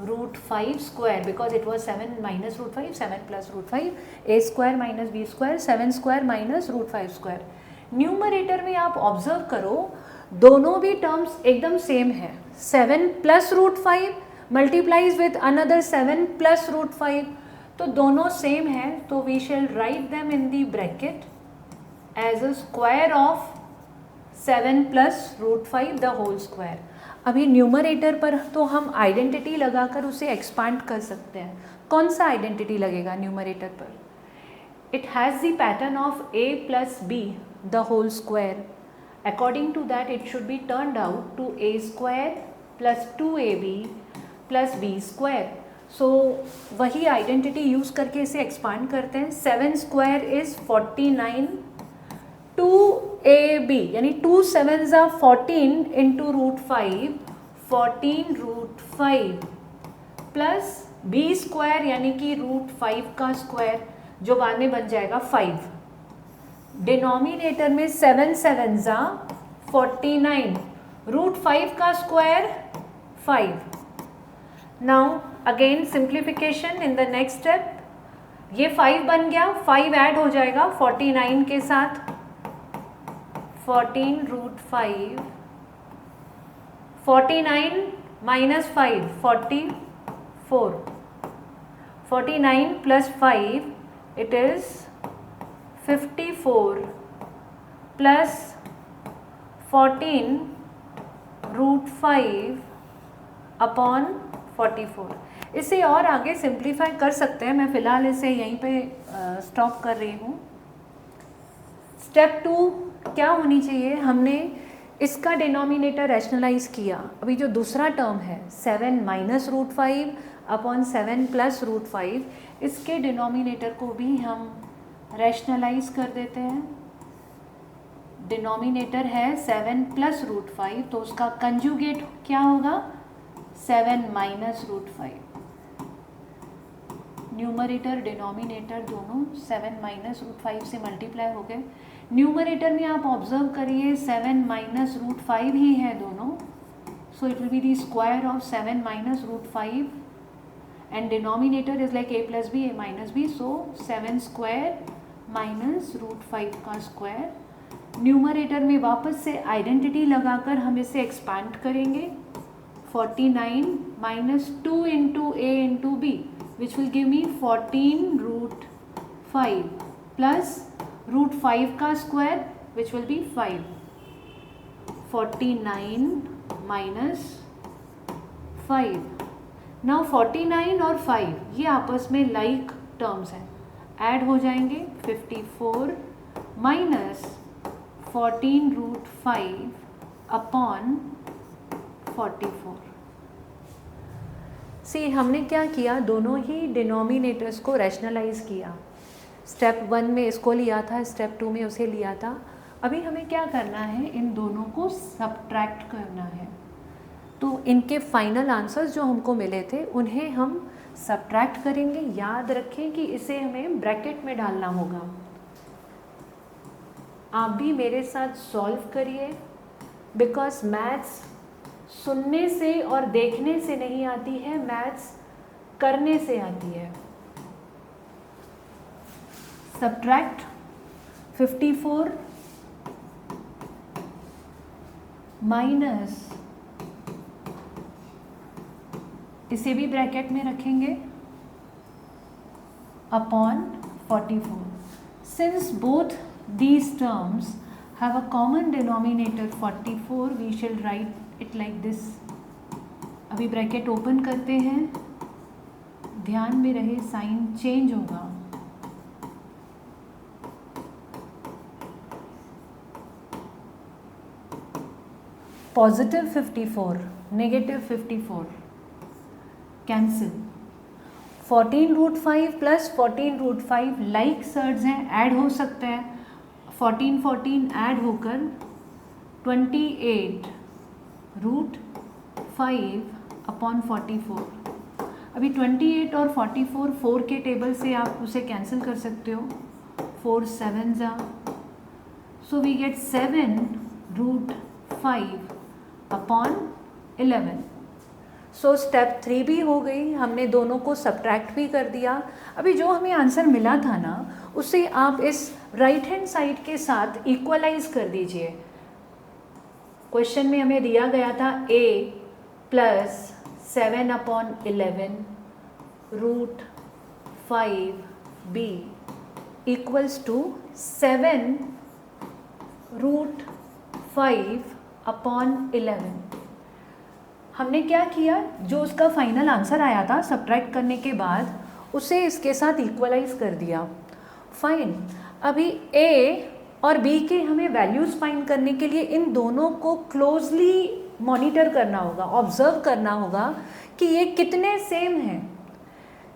root 5 square, because it was 7 minus root 5, 7 plus root 5, a square minus b square, 7 square minus root 5 square. Numerator में आप ऑब्जर्व करो, दोनों भी टर्म्स एकदम सेम है। 7 plus root 5 multiplies with another 7 plus root 5, तो दोनों सेम है, तो we shall write them in the bracket as a square of 7 plus root 5 the whole square. अभी न्यूमरेटर पर तो हम आइडेंटिटी लगाकर उसे एक्सपांड कर सकते हैं। कौन सा आइडेंटिटी लगेगा न्यूमरेटर पर? It has the pattern of a plus b the whole square. According to that, it should be turned out to a square plus 2ab plus b square. So वही आइडेंटिटी यूज़ करके इसे एक्सपांड करते हैं। 7 स्क्वायर इज 49, 2ab यानी 2 7s are 14 into root 5, 14 root 5 plus b square यानी कि रूट 5 का स्क्वायर, जो बाद में बन जाएगा 5। डिनोमिनेटर में 7 7s are 49, रूट 5 का square 5। Now again simplification in the next step, ये 5 बन गया, 5 ऐड हो जाएगा 49 के साथ, 14 root 5, 49 minus 5 44, 49 plus 5 it is 54 plus 14 root 5 upon 44। इसे और आगे सिंप्लीफाई कर सकते हैं, मैं फ़िलहाल इसे यहीं पे स्टॉप कर रही हूँ। स्टेप 2 क्या होनी चाहिए, हमने इसका डिनोमिनेटर रैशनलाइज किया। अभी जो दूसरा टर्म है 7 minus root 5 upon 7 plus root 5, इसके डिनोमिनेटर को भी हम रैशनलाइज कर देते हैं। डिनोमिनेटर है 7 प्लस रूट 5, तो उसका कंजुगेट क्या होगा, 7 माइनस रूट 5। न्यूमरेटर डिनोमिनेटर दोनों 7 माइनस रूट 5 से मल्टीप्लाई हो गए। न्यूमरेटर में आप ऑब्जर्व करिए 7 माइनस रूट 5 ही है दोनों, so it will be the square of 7 minus root 5 and denominator is like a plus b, a minus b, so 7 square minus root 5 का स्क्वायर। न्यूमरेटर में वापस से आइडेंटिटी लगाकर हम इसे एक्सपांड करेंगे, 49 minus 2 into a into b, which will give me 14 root 5 plus root 5 का square which will be 5, 49 minus 5। Now 49 और 5 ये आपस में लाइक टर्म्स हैं, ऐड हो जाएंगे, 54 माइनस 14 रूट 5 अपॉन 44। सी हमने क्या किया, दोनों ही डिनोमिनेटर्स को रैशनलाइज किया। स्टेप 1 में इसको लिया था, स्टेप 2 में उसे लिया था। अभी हमें क्या करना है, इन दोनों को सब्ट्रैक्ट करना है। तो इनके फाइनल आंसर्स जो हमको मिले थे उन्हें हम सब्ट्रैक्ट करेंगे। याद रखें कि इसे हमें ब्रैकेट में डालना होगा। आप भी मेरे साथ सॉल्व करिए, बिकॉज मैथ्स सुनने से और देखने से नहीं आती है, मैथ्स करने से आती है। सब्ट्रैक्ट 54 माइनस, इसे भी ब्रैकेट में रखेंगे, upon 44. Since both these terms have a common denominator 44, we shall write it like this. अभी ब्रैकेट ओपन करते हैं, ध्यान में रहे साइन चेंज होगा। Positive 54, negative 54 cancel. 14√5 plus 14√5 like surds हैं, ऐड हो सकते हैं। 14 ऐड होकर 28√5 अपॉन 44। अभी 28 और 44 4 के टेबल से आप उसे कैंसिल कर सकते हो। 4 7 जा, so we get 7√5 upon 11। So step 3 भी हो गई, हमने दोनों को सब्ट्रैक्ट भी कर दिया। अभी जो हमें आंसर मिला था ना, उसे आप इस राइट हैंड साइड के साथ इक्वलाइज कर दीजिए। क्वेश्चन में हमें दिया गया था a plus 7/11√5b equals to 7√5/11। हमने क्या किया, जो उसका फाइनल आंसर आया था सब्ट्रैक्ट करने के बाद, उसे इसके साथ इक्वलाइज कर दिया। फाइन। अभी a और b के हमें वैल्यूज़ फाइंड करने के लिए इन दोनों को क्लोजली मॉनिटर करना होगा, ऑब्जर्व करना होगा कि ये कितने सेम हैं।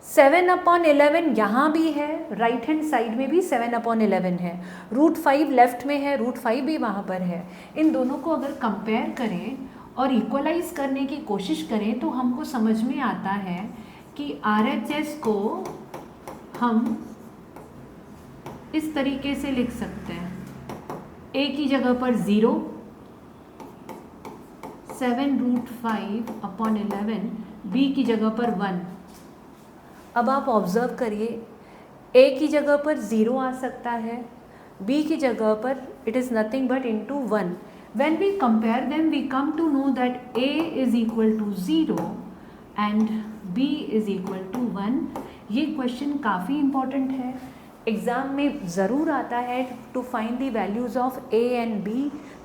7/11 यहाँ भी है, राइट हैंड साइड में भी 7/11 है, √5 लेफ्ट में है, √5 भी वहाँ पर है। इन दोनों को अगर कंपेयर करें और इक्वलाइज करने की कोशिश करें तो हमको समझ में आता है कि RHS को हम इस तरीके से लिख सकते हैं। a की जगह पर 0, 7√5/11, b की जगह पर 1। अब आप ऑब्जर्व करिए, a की जगह पर 0 आ सकता है, b की जगह पर it is nothing but into 1। When we compare them, we come to know that a is equal to 0 and b is equal to 1. ये क्वेश्चन काफ़ी इम्पॉर्टेंट है, एग्ज़ाम में ज़रूर आता है to find the values of a and b।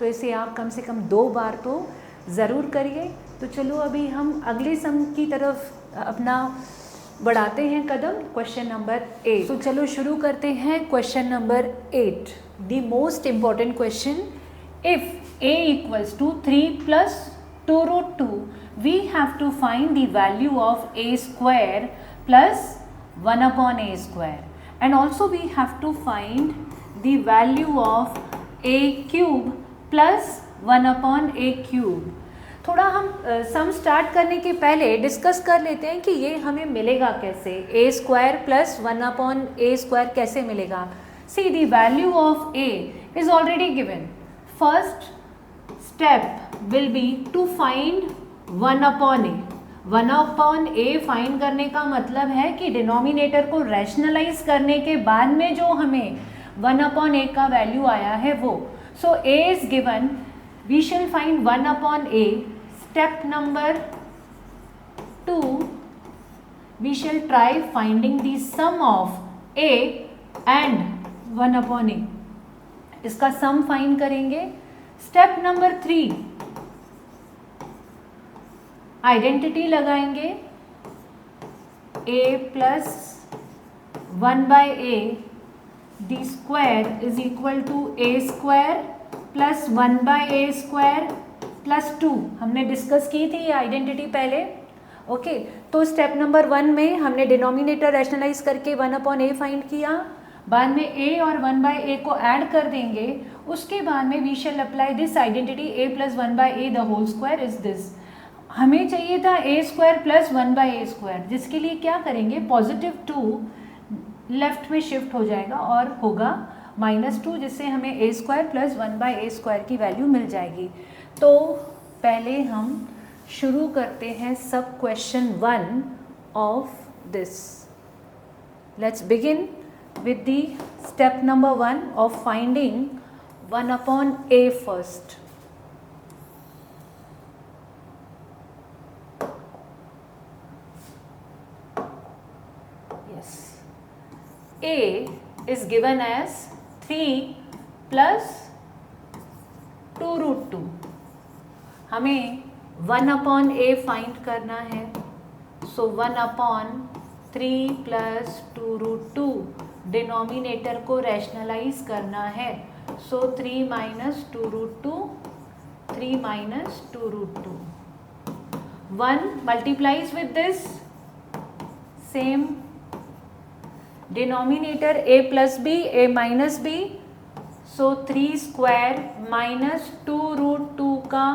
तो इसे आप कम से कम 2 बार तो ज़रूर करिए। तो चलो अभी हम अगले सम की तरफ अपना बढ़ाते हैं कदम, क्वेश्चन नंबर 8। तो चलो शुरू करते हैं question number 8, the most important question. If a equals to 3 plus 2√2, we have to find the value of a square plus 1/a square, and also we have to find the value of a cube plus 1/a cube. थोड़ा हम सम स्टार्ट करने के पहले डिस्कस कर लेते हैं कि ये हमें मिलेगा कैसे, a square plus 1/a square कैसे मिलेगा। See, the value of a is already given. First step will be to find 1/a. 1/a find करने का मतलब है कि डिनोमिनेटर को रैशनलाइज करने के बाद में जो हमें 1/a का वैल्यू आया है वो। So a is given, we shall find 1/a। Step number 2, we shall try finding the sum of a and 1/a। इसका सम फाइंड करेंगे। स्टेप नंबर 3, आइडेंटिटी लगाएंगे, a plus 1/a the square is equal to a square plus 1/a square plus 2। हमने डिस्कस की थी ये आइडेंटिटी पहले। ओके, तो स्टेप नंबर 1 में हमने डिनोमिनेटर रैशनलाइज करके 1/a फाइंड किया, बाद में a और 1/a को ऐड कर देंगे। उसके बाद में we shall apply this identity, a plus 1/a the whole square is this. हमें चाहिए था ए स्क्वायर प्लस 1/a², जिसके लिए क्या करेंगे, +2 लेफ्ट में शिफ्ट हो जाएगा और होगा -2, जिससे हमें a² प्लस 1/a² की वैल्यू मिल जाएगी। तो पहले हम शुरू करते हैं सब question 1 of this. Let's begin with the step number 1 of finding 1/a first. Yes, a is given as 3 plus 2√2. हमें 1/a फाइंड करना है, सो 1/3 plus 2√2 डिनोमिनेटर को रैशनलाइज करना है, सो 3 minus 2√2, 3 minus 2√2. 1 multiplies with this, same denominator a plus b, a minus b, so 3 square minus 2√2 का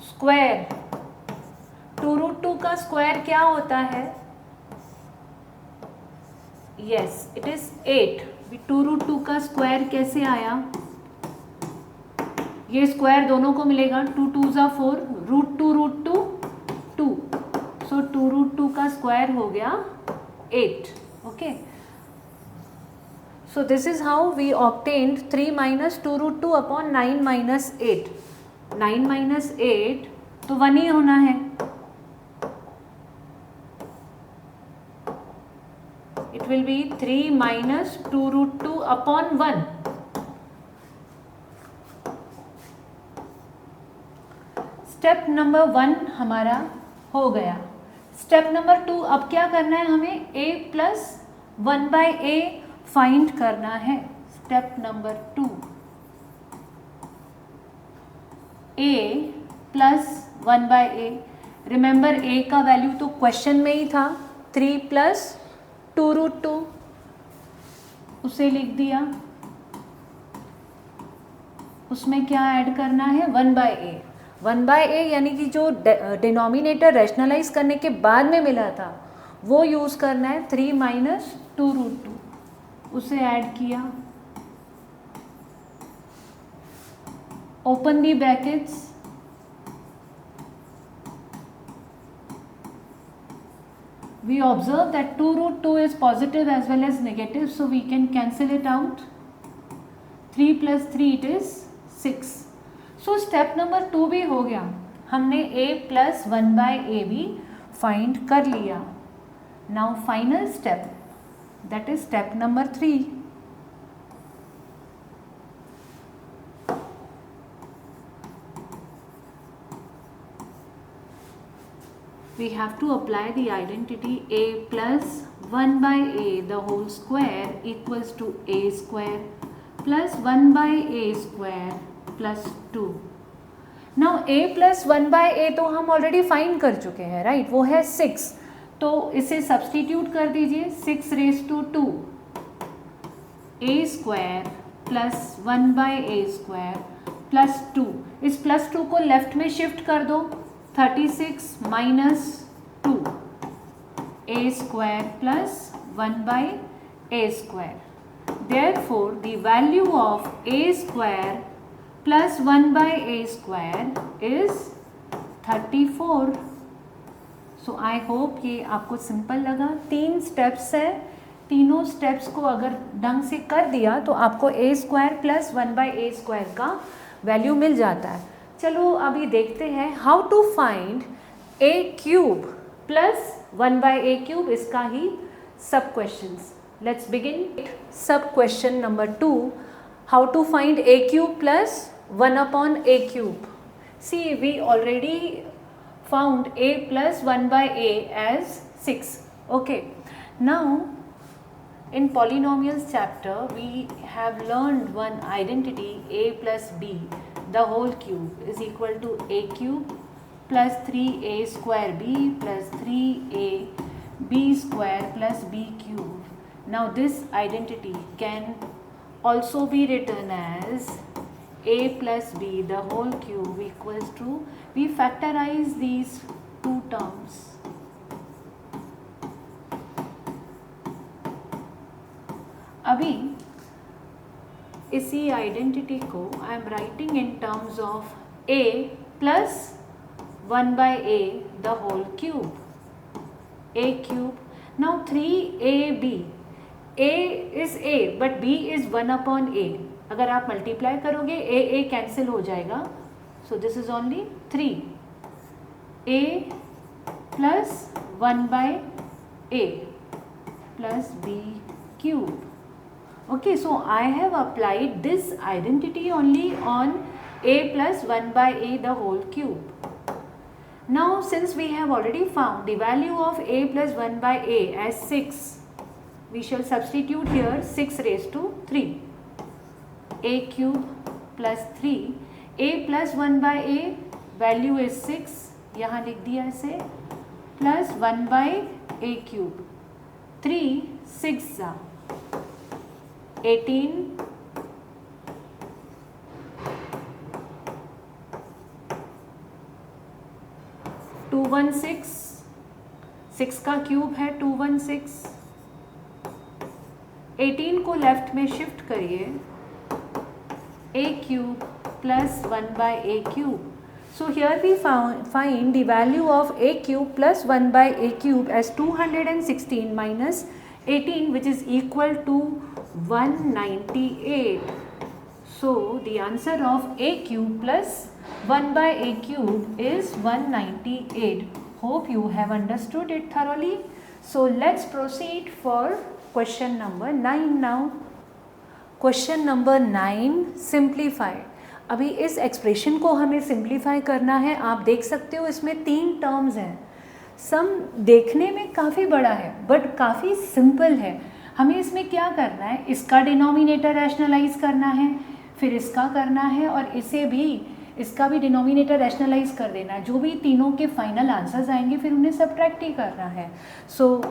स्क्वायर। 2√2 का स्क्वायर क्या होता है, यस इट इज 8। 2√2 का स्क्वायर कैसे आया, ये स्क्वायर दोनों को मिलेगा, 2 2s are 4, √2 2, सो 2√2 का स्क्वायर हो गया 8। Okay, so this is how we obtained 3 minus 2√2 upon 9 minus 8। 9 minus 8 तो 1 ही होना है, it will be 3 minus 2√2 upon 1। Step number 1 हमारा हो गया। स्टेप नंबर 2, अब क्या करना है, हमें a plus 1/a फाइंड करना है। Step number 2, a plus 1/a, remember a का वैल्यू तो क्वेश्चन में ही था, 3 plus 2√2, उसे लिख दिया, उसमें क्या ऐड करना है, 1/a। 1/a यानी कि जो डिनोमिनेटर रैशनलाइज करने के बाद में मिला था वो यूज़ करना है, 3 minus 2√2, उसे ऐड किया, open the brackets, we observe that 2√2 is positive as well as negative, so we can cancel it out. 3 plus 3 it is 6. So step number 2 भी हो गया, हमने a plus 1/a भी फाइंड कर लिया। Now final step, that is step number 3. We have to apply the identity a plus 1/a the whole square equals to a² plus 1/a² plus 2. Now a plus 1/a तो हम ऑलरेडी फाइंड कर चुके हैं, राइट, वो है 6, तो इसे सब्सटीट्यूट कर दीजिए, 6 raised to 2 a² plus 1/a² plus 2। इस प्लस 2 को लेफ्ट में शिफ्ट कर दो, 36 minus 2 a² plus 1/a²। Therefore, the value of a² plus 1/a² is 34। So I hope ये आपको सिंपल लगा। 3 स्टेप्स है, तीनों स्टेप्स को अगर ढंग से कर दिया तो आपको a² plus 1/a² का वैल्यू मिल जाता है। चलो अभी देखते हैं how to find a³ plus 1/a³, इसका ही sub questions. Let's begin sub question number 2, how to find a³ plus 1/a³। See we already found a plus 1/a as 6. Okay, now in polynomials chapter we have learned one identity, a plus b the whole cube is equal to a³ plus 3a² b plus 3ab² plus b³. Now this identity can also be written as a plus b the whole cube equals to, we factorize these two terms. अभी इसी आइडेंटिटी को आई am writing in terms of a plus 1 by a the whole cube, a cube. Now 3ab, a is a but b is 1 upon a. अगर आप मल्टीप्लाई करोगे a कैंसिल हो जाएगा, so this is only 3 a plus 1 by a plus b cube. Okay, so I have applied this identity only on a plus 1 by a the whole cube. Now since we have already found the value of a plus 1 by a as 6, we shall substitute here 6 raised to 3. A cube plus 3, a plus 1 by a value is 6, यहाँ लिख दिया इसे, plus 1 by a cube, 3 6 18, 216, 6 का क्यूब है 216, 18 को लेफ्ट में शिफ्ट करिए, a cube plus 1 by a cube. So here we find the value of a cube plus 1 by a cube as 216 minus 18, which is equal to 198. So the answer of a cube plus 1 by a cube is 198. Hope you have understood it thoroughly. So let's proceed for question number 9 now. Question number 9, simplify. अभी इस एक्सप्रेशन को हमें सिंप्लीफाई करना है. आप देख सकते हो इसमें 3 टर्म्स हैं. सम देखने में काफ़ी बड़ा है बट काफ़ी सिंपल है. हमें इसमें क्या करना है, इसका डिनोमिनेटर रैशनलाइज करना है, फिर इसका करना है और इसका भी डिनोमिनेटर रैशनलाइज कर देना है. जो भी तीनों के फाइनल आंसर्स आएंगे फिर उन्हें सब्ट्रैक्ट ही करना है. So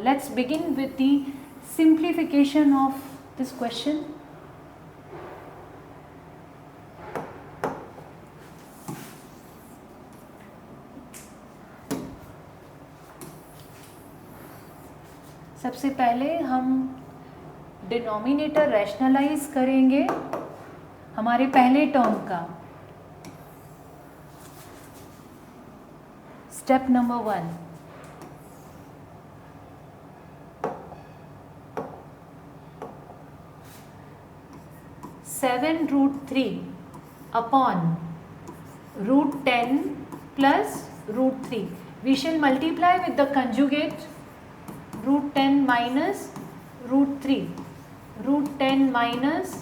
let's begin with the simplification of this question. सबसे पहले हम डिनोमिनेटर रैशनलाइज करेंगे हमारे पहले टर्म का. Step number 1, seven root 3 upon root 10 plus root 3. We shall multiply with the conjugate root 10 minus root 3, root 10 minus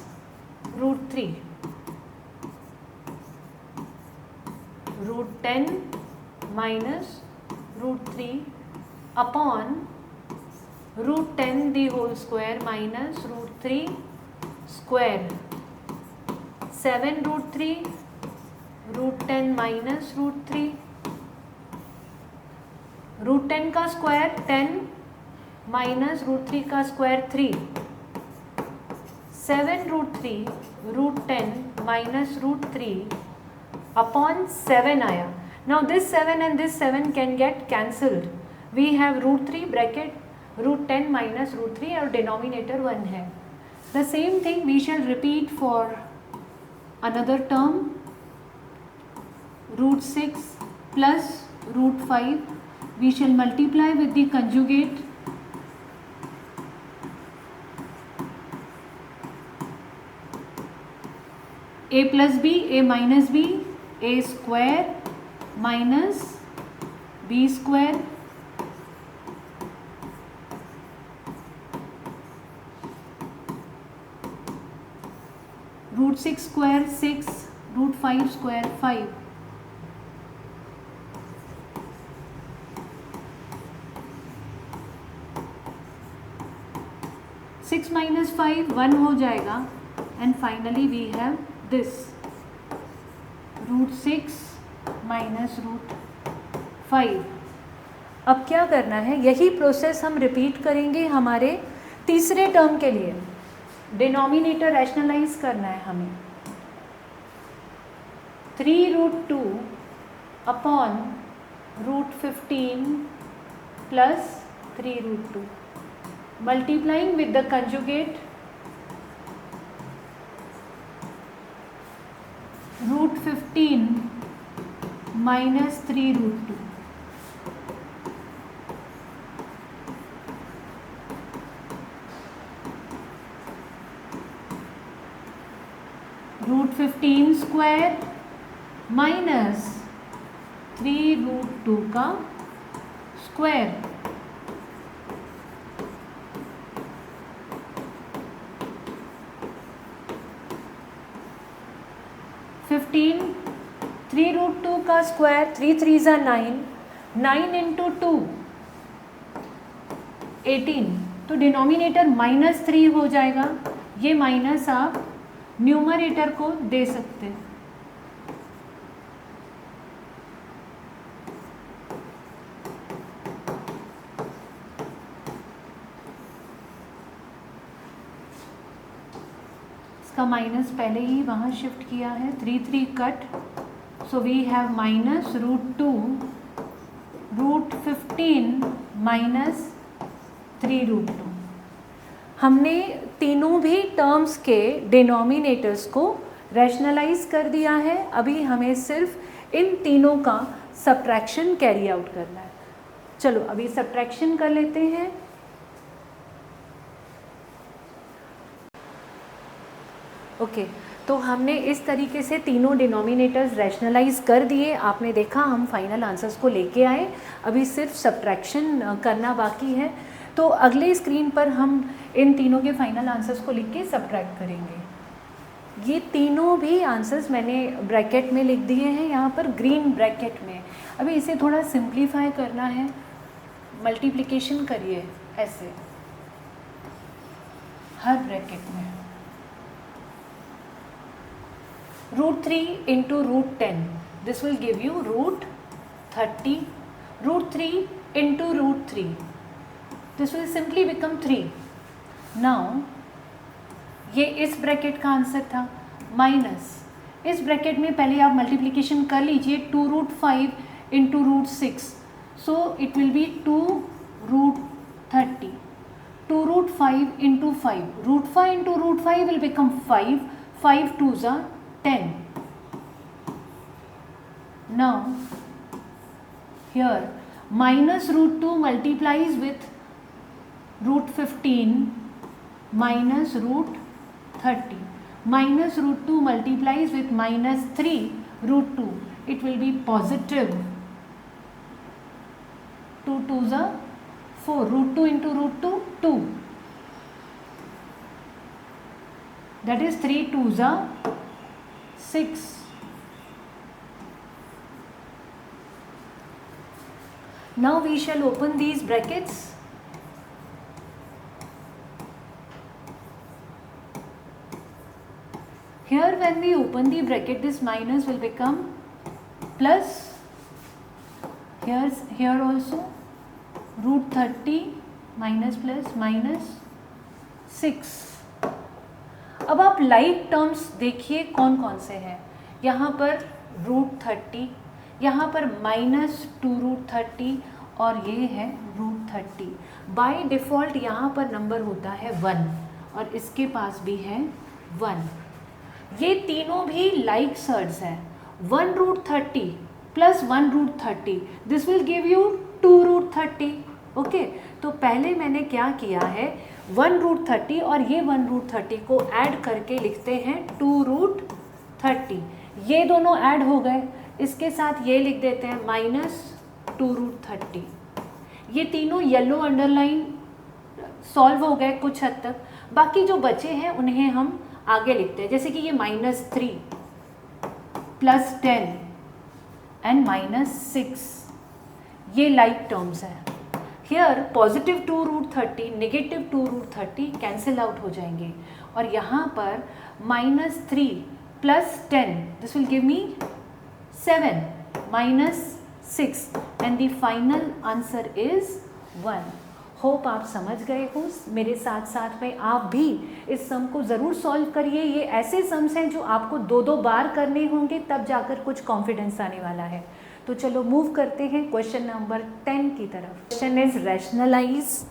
root 3, root 10 minus root 3 upon root 10 the whole square minus root 3 square. 7 root 3, root 10 minus root 3, root 10 का स्क्वायर 10 माइनस रूट 3 का square 3. 7 root 3 root 10 minus root 3 upon 7 आया. Now this 7 and this 7 can get cancelled. We have root 3 bracket root 10 minus root 3 और डिनोमिनेटर 1 है. The same thing we shall repeat for another term. Root 6 plus root 5. We shall multiply with the conjugate a plus b, a minus b, a square minus b square root 6 square 6, root 5 square 5. Six minus 5 1 हो जाएगा and finally we have this root 6 minus root 5. अब क्या करना है, यही प्रोसेस हम रिपीट करेंगे हमारे तीसरे टर्म के लिए. डिनोमिनेटर रैशनलाइज करना है हमें. 3√2 upon √15 plus 3√2 multiplying with the conjugate √15 minus 3√2. √15 square minus 3√2 का स्क्वायर. फिफ्टीन 3√2 का स्क्वायर 3 3 ज़ा 9, 9 इंटू 2 18. तो डिनोमिनेटर -3 हो जाएगा. ये माइनस आप न्यूमरेटर को दे सकते हैं. इसका माइनस पहले ही वहाँ शिफ्ट किया है. 3 3 cut. So we have minus √2 √15 माइनस 3√2. हमने तीनों भी टर्म्स के डिनोमिनेटर्स को रैशनलाइज कर दिया है. अभी हमें सिर्फ इन तीनों का सब्ट्रैक्शन कैरी आउट करना है. चलो अभी सब्ट्रैक्शन कर लेते हैं. ओके तो हमने इस तरीके से तीनों डिनोमिनेटर्स रैशनलाइज कर दिए. आपने देखा हम फाइनल आंसर्स को लेके आए. अभी सिर्फ सब्ट्रैक्शन करना बाकी है. तो अगले स्क्रीन पर हम इन तीनों के फाइनल आंसर्स को लिख के सब्ट्रैक्ट करेंगे. ये तीनों भी आंसर्स मैंने ब्रैकेट में लिख दिए हैं यहाँ पर ग्रीन ब्रैकेट में. अभी इसे थोड़ा सिंप्लीफाई करना है. मल्टीप्लिकेशन करिए ऐसे हर ब्रैकेट में. √3 into √10 this will give you √30. √3 into √3 this will simply become 3. now ये इस ब्रैकेट का आंसर था. माइनस इस ब्रैकेट में पहले आप मल्टीप्लिकेशन कर लीजिए. 2√5 into √6 so it will be 2√30. 2√5 into 5. √5 into √5 will become 5. 5 2s are 10. now here minus √2 multiplies with √15 minus √30. minus √2 multiplies with minus 3 √2. it will be positive. 2 2s are 4. √2 into √2 2. that is 3 2s are 6. now we shall open these brackets. here when we open the bracket this minus will become plus. here also √30 minus plus minus 6. अब आप लाइक टर्म्स देखिए कौन कौन से हैं. यहाँ पर √30, यहाँ पर -2√30 और ये है √30. बाय डिफ़ॉल्ट यहाँ पर नंबर होता है 1 और इसके पास भी है 1. ये तीनों भी लाइक सर्ड्स हैं. 1√30 plus 1√30 this will give you 2√30. Okay तो पहले मैंने क्या किया है 1√30 और ये 1√30 को ऐड करके लिखते हैं 2√30. ये दोनों ऐड हो गए. इसके साथ ये लिख देते हैं -2√30. ये तीनों येलो अंडरलाइन सॉल्व हो गए कुछ हद तक. बाकी जो बचे हैं उन्हें हम आगे लिखते हैं. जैसे कि ये -3 प्लस 10 एंड -6 ये लाइक टर्म्स हैं. Here positive 2√30 negative 2√30 cancel out हो जाएंगे और यहाँ पर -3 plus 10 this will give me 7 -6 and the final answer is 1. Hope आप समझ गए हो। मेरे साथ साथ में आप भी इस सम को ज़रूर सॉल्व करिए। ये ऐसे सम्स हैं जो आपको 2-2 बार करने होंगे, तब जाकर कुछ कॉन्फिडेंस आने वाला है। तो चलो मूव करते हैं क्वेश्चन नंबर 10 की तरफ। Question is rationalize.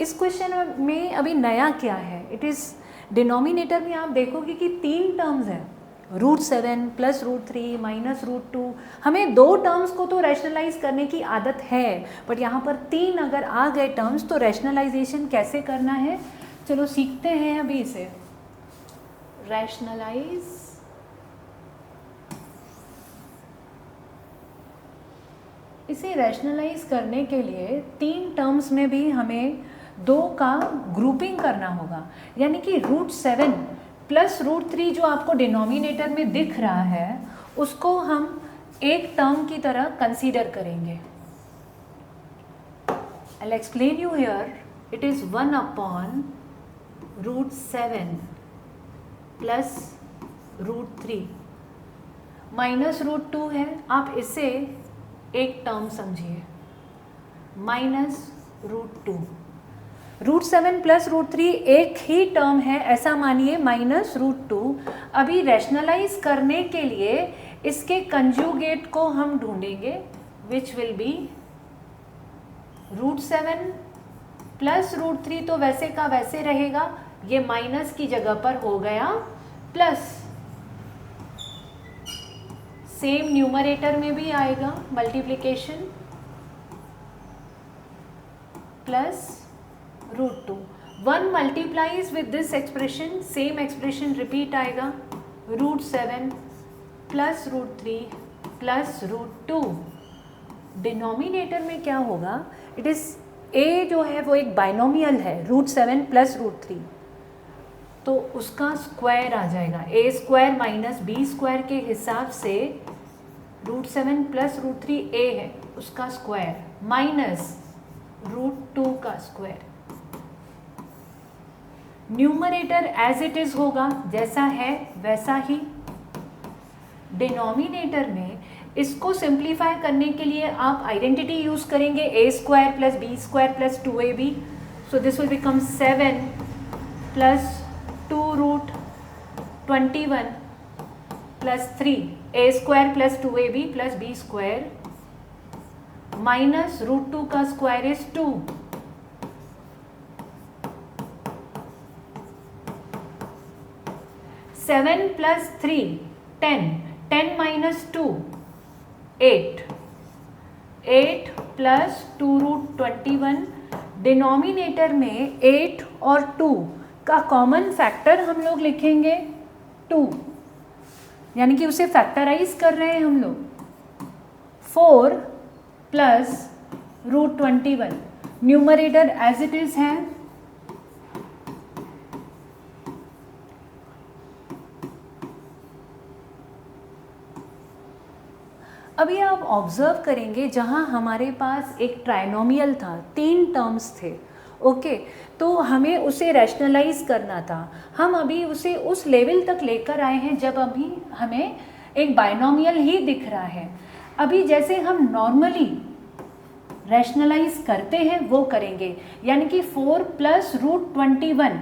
इस क्वेश्चन में अभी नया क्या है, इट इज़ डिनोमिनेटर में आप देखोगे कि 3 टर्म्स हैं, √7 प्लस √3 माइनस √2। हमें 2 टर्म्स को तो रैशनलाइज करने की आदत है, बट यहाँ पर 3 अगर आ गए टर्म्स तो रैशनलाइजेशन कैसे करना है, चलो सीखते हैं अभी इसे। रैशनलाइज, इसे रैशनलाइज करने के लिए 3 टर्म्स में भी हमें 2 का ग्रुपिंग करना होगा, यानी कि √7 प्लस √3 जो आपको डिनोमिनेटर में दिख रहा है उसको हम एक टर्म की तरह कंसीडर करेंगे। I'll explain you here. It is 1 upon √7 plus √3 minus √2 है, आप इसे एक टर्म समझिए, माइनस √2। √7 प्लस √3 एक ही टर्म है ऐसा मानिए, माइनस √2। अभी रैशनलाइज करने के लिए इसके कंजुगेट को हम ढूंढेंगे, विच विल बी √7 प्लस √3, तो वैसे का वैसे रहेगा, ये माइनस की जगह पर हो गया प्लस। सेम न्यूमरेटर में भी आएगा multiplication, plus √2। 1 multiplies with this expression, same expression repeat आएगा, √7 प्लस √3 प्लस √2। डिनोमिनेटर में क्या होगा, इट इज a जो है वो एक बाइनोमियल है, √7 प्लस √3, तो उसका स्क्वायर आ जाएगा। a² माइनस b² के हिसाब से √7 प्लस √3 a है, उसका स्क्वायर माइनस √2 का square. Numerator as it is होगा, जैसा है वैसा ही। डिनोमिनेटर में इसको सिंप्लीफाई करने के लिए आप आइडेंटिटी यूज करेंगे, a² plus b² plus 2ab, so this will become 7 plus 2√21 plus 3, a² plus 2ab plus b² minus √2 का square is 2। Seven plus 3 10, 10 minus 2 8, 8 plus 2√21। Denominator में 8 और 2 का कॉमन फैक्टर हम लोग लिखेंगे 2, यानी कि उसे फैक्टराइज कर रहे हैं हम लोग। 4 plus √21, numerator as it is है, अभी आप ऑब्जर्व करेंगे जहाँ हमारे पास एक ट्राइनोमियल था, 3 टर्म्स थे, ओके, तो हमें उसे रैशनलाइज करना था। हम अभी उसे उस लेवल तक लेकर आए हैं जब अभी हमें एक बाइनोमियल ही दिख रहा है। अभी जैसे हम नॉर्मली रैशनलाइज करते हैं वो करेंगे, यानी कि 4 प्लस √21,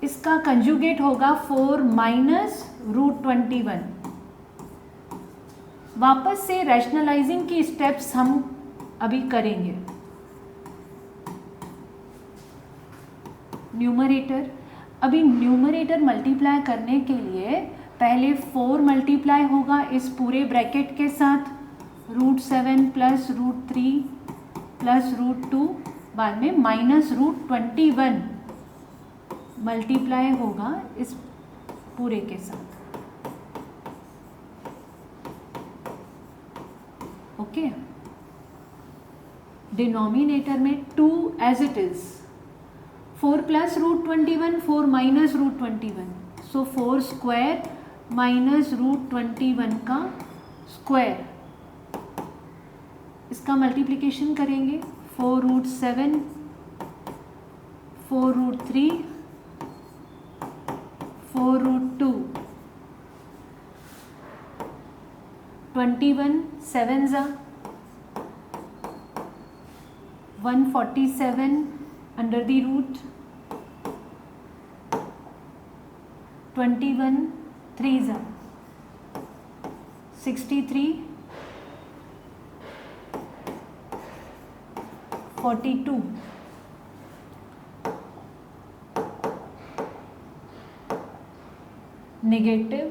इसका कंजुगेट होगा 4 माइनस √21। वापस से रैशनलाइजिंग की स्टेप्स हम अभी करेंगे। न्यूमरेटर, अभी न्यूमरेटर मल्टीप्लाई करने के लिए पहले 4 मल्टीप्लाई होगा इस पूरे ब्रैकेट के साथ, √7 प्लस √3 प्लस √2, बाद में माइनस √21 मल्टीप्लाई होगा इस पूरे के साथ, ओके। डिनोमिनेटर में 2 as it is, 4 plus √21, 4 minus √21, so 4 square minus √21 का स्क्वायर, इसका मल्टीप्लिकेशन करेंगे, 4√7, 4√3, 4√2, 21 7 जा 147 अंडर द रूट 21 3 ज़ा 63 42 negative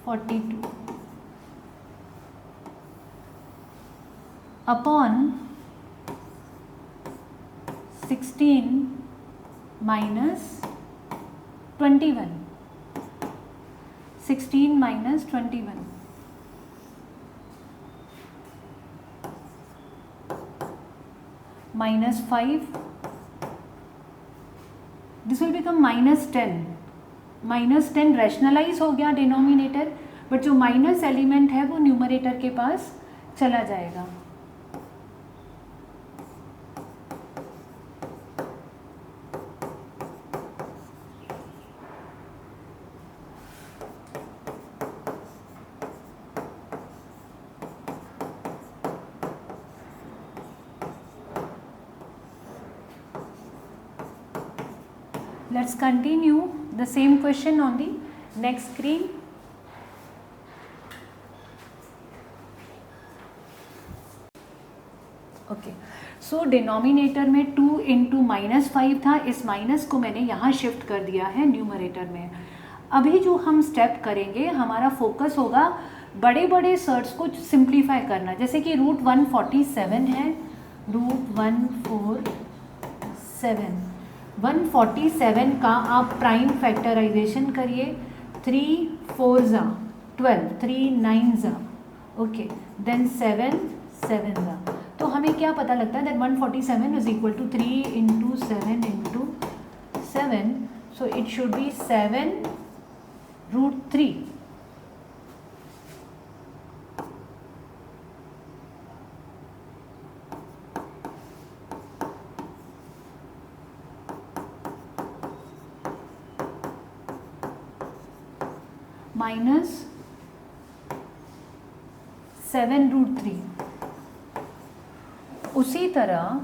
42 upon 16 minus 21 16 minus 21 minus 5 this will become minus 10 minus 10 rationalize हो गया डिनोमिनेटर, बट जो माइनस एलिमेंट है वो न्यूमरेटर के पास चला जाएगा। Let's continue the same question on the next screen. Okay, so denominator में 2 इंटू -5 था, इस माइनस को मैंने यहाँ शिफ्ट कर दिया है न्यूमरेटर में। अभी जो हम स्टेप करेंगे, हमारा फोकस होगा बड़े बड़े सर्ट्स को सिंप्लीफाई करना। जैसे कि रूट 147 है, रूट 147 का आप प्राइम फैक्टराइजेशन करिए। 3 4 ज़ा 12, 3 9 ज़ा, ओके, देन 7 7 ज़ा। तो हमें क्या पता लगता है that 147 is equal to 3 into 7 into 7, so it should be 7 root 3। Minus 7 root 3। उसी तरह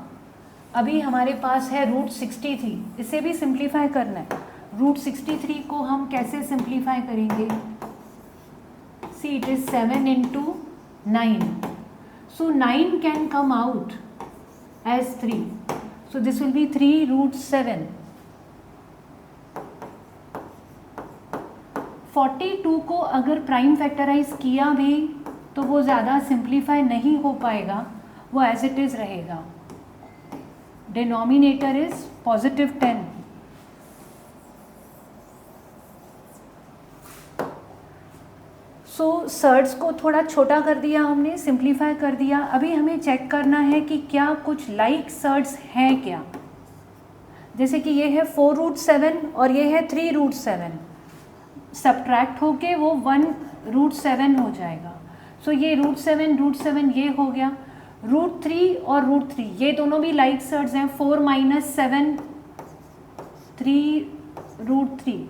अभी हमारे पास है रूट 63, इसे भी सिंप्लीफाई करना है। रूट 63 को हम कैसे सिंप्लीफाई करेंगे? See it is 7 into 9, so 9 can come out as 3, so this will be 3 root 7। 42 को अगर प्राइम फैक्टराइज किया भी तो वो ज़्यादा सिंप्लीफाई नहीं हो पाएगा, वो एज इट इज़ रहेगा। Denominator is positive 10। So surds को थोड़ा छोटा कर दिया हमने, सिंप्लीफाई कर दिया। अभी हमें चेक करना है कि क्या कुछ लाइक सर्ड्स हैं क्या। जैसे कि ये है 4 रूट 7 और ये है 3 रूट 7, सब्ट्रैक्ट होके वो 1 रूट 7 हो जाएगा। सो ये रूट 7 ये हो गया। रूट 3 और रूट 3 ये दोनों भी लाइक सर्ड्स हैं। 4 माइनस 7 3 रूट 3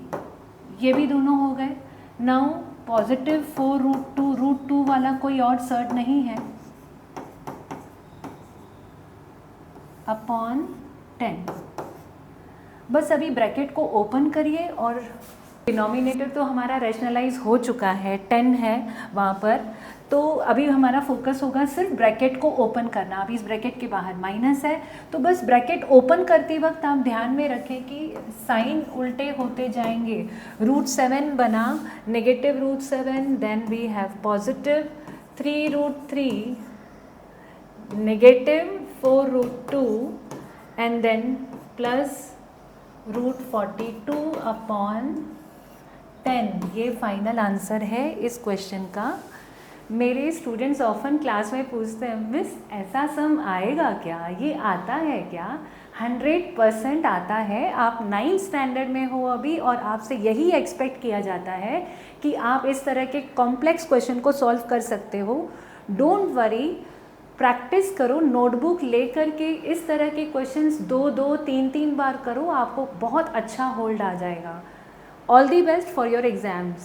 ये भी दोनों हो गए। नाउ पॉजिटिव 4 रूट 2 वाला कोई और सर्ड नहीं है, अपॉन 10। बस अभी ब्रैकेट को ओपन करिए और डिनोमिनेटर तो हमारा रैशनलाइज हो चुका है, 10 है वहाँ पर। तो अभी हमारा फोकस होगा सिर्फ ब्रैकेट को ओपन करना। अभी इस ब्रैकेट के बाहर माइनस है, तो बस ब्रैकेट ओपन करते वक्त आप ध्यान में रखें कि साइन उल्टे होते जाएंगे। रूट 7 बना negative root 7, then we have positive 3 root 3, negative 4 root 2 and then plus root 42 upon 10। ये फाइनल आंसर है इस क्वेश्चन का। मेरे स्टूडेंट्स ऑफन क्लास में पूछते हैं, मिस ऐसा सम आएगा क्या, ये आता है क्या? 100% आता है। आप 9th स्टैंडर्ड में हो अभी और आपसे यही एक्सपेक्ट किया जाता है कि आप इस तरह के कॉम्प्लेक्स क्वेश्चन को सॉल्व कर सकते हो। डोंट वरी, प्रैक्टिस करो, नोटबुक लेकर के इस तरह के क्वेश्चंस 2-2 3-3 बार करो, आपको बहुत अच्छा होल्ड आ जाएगा। All the best for your exams.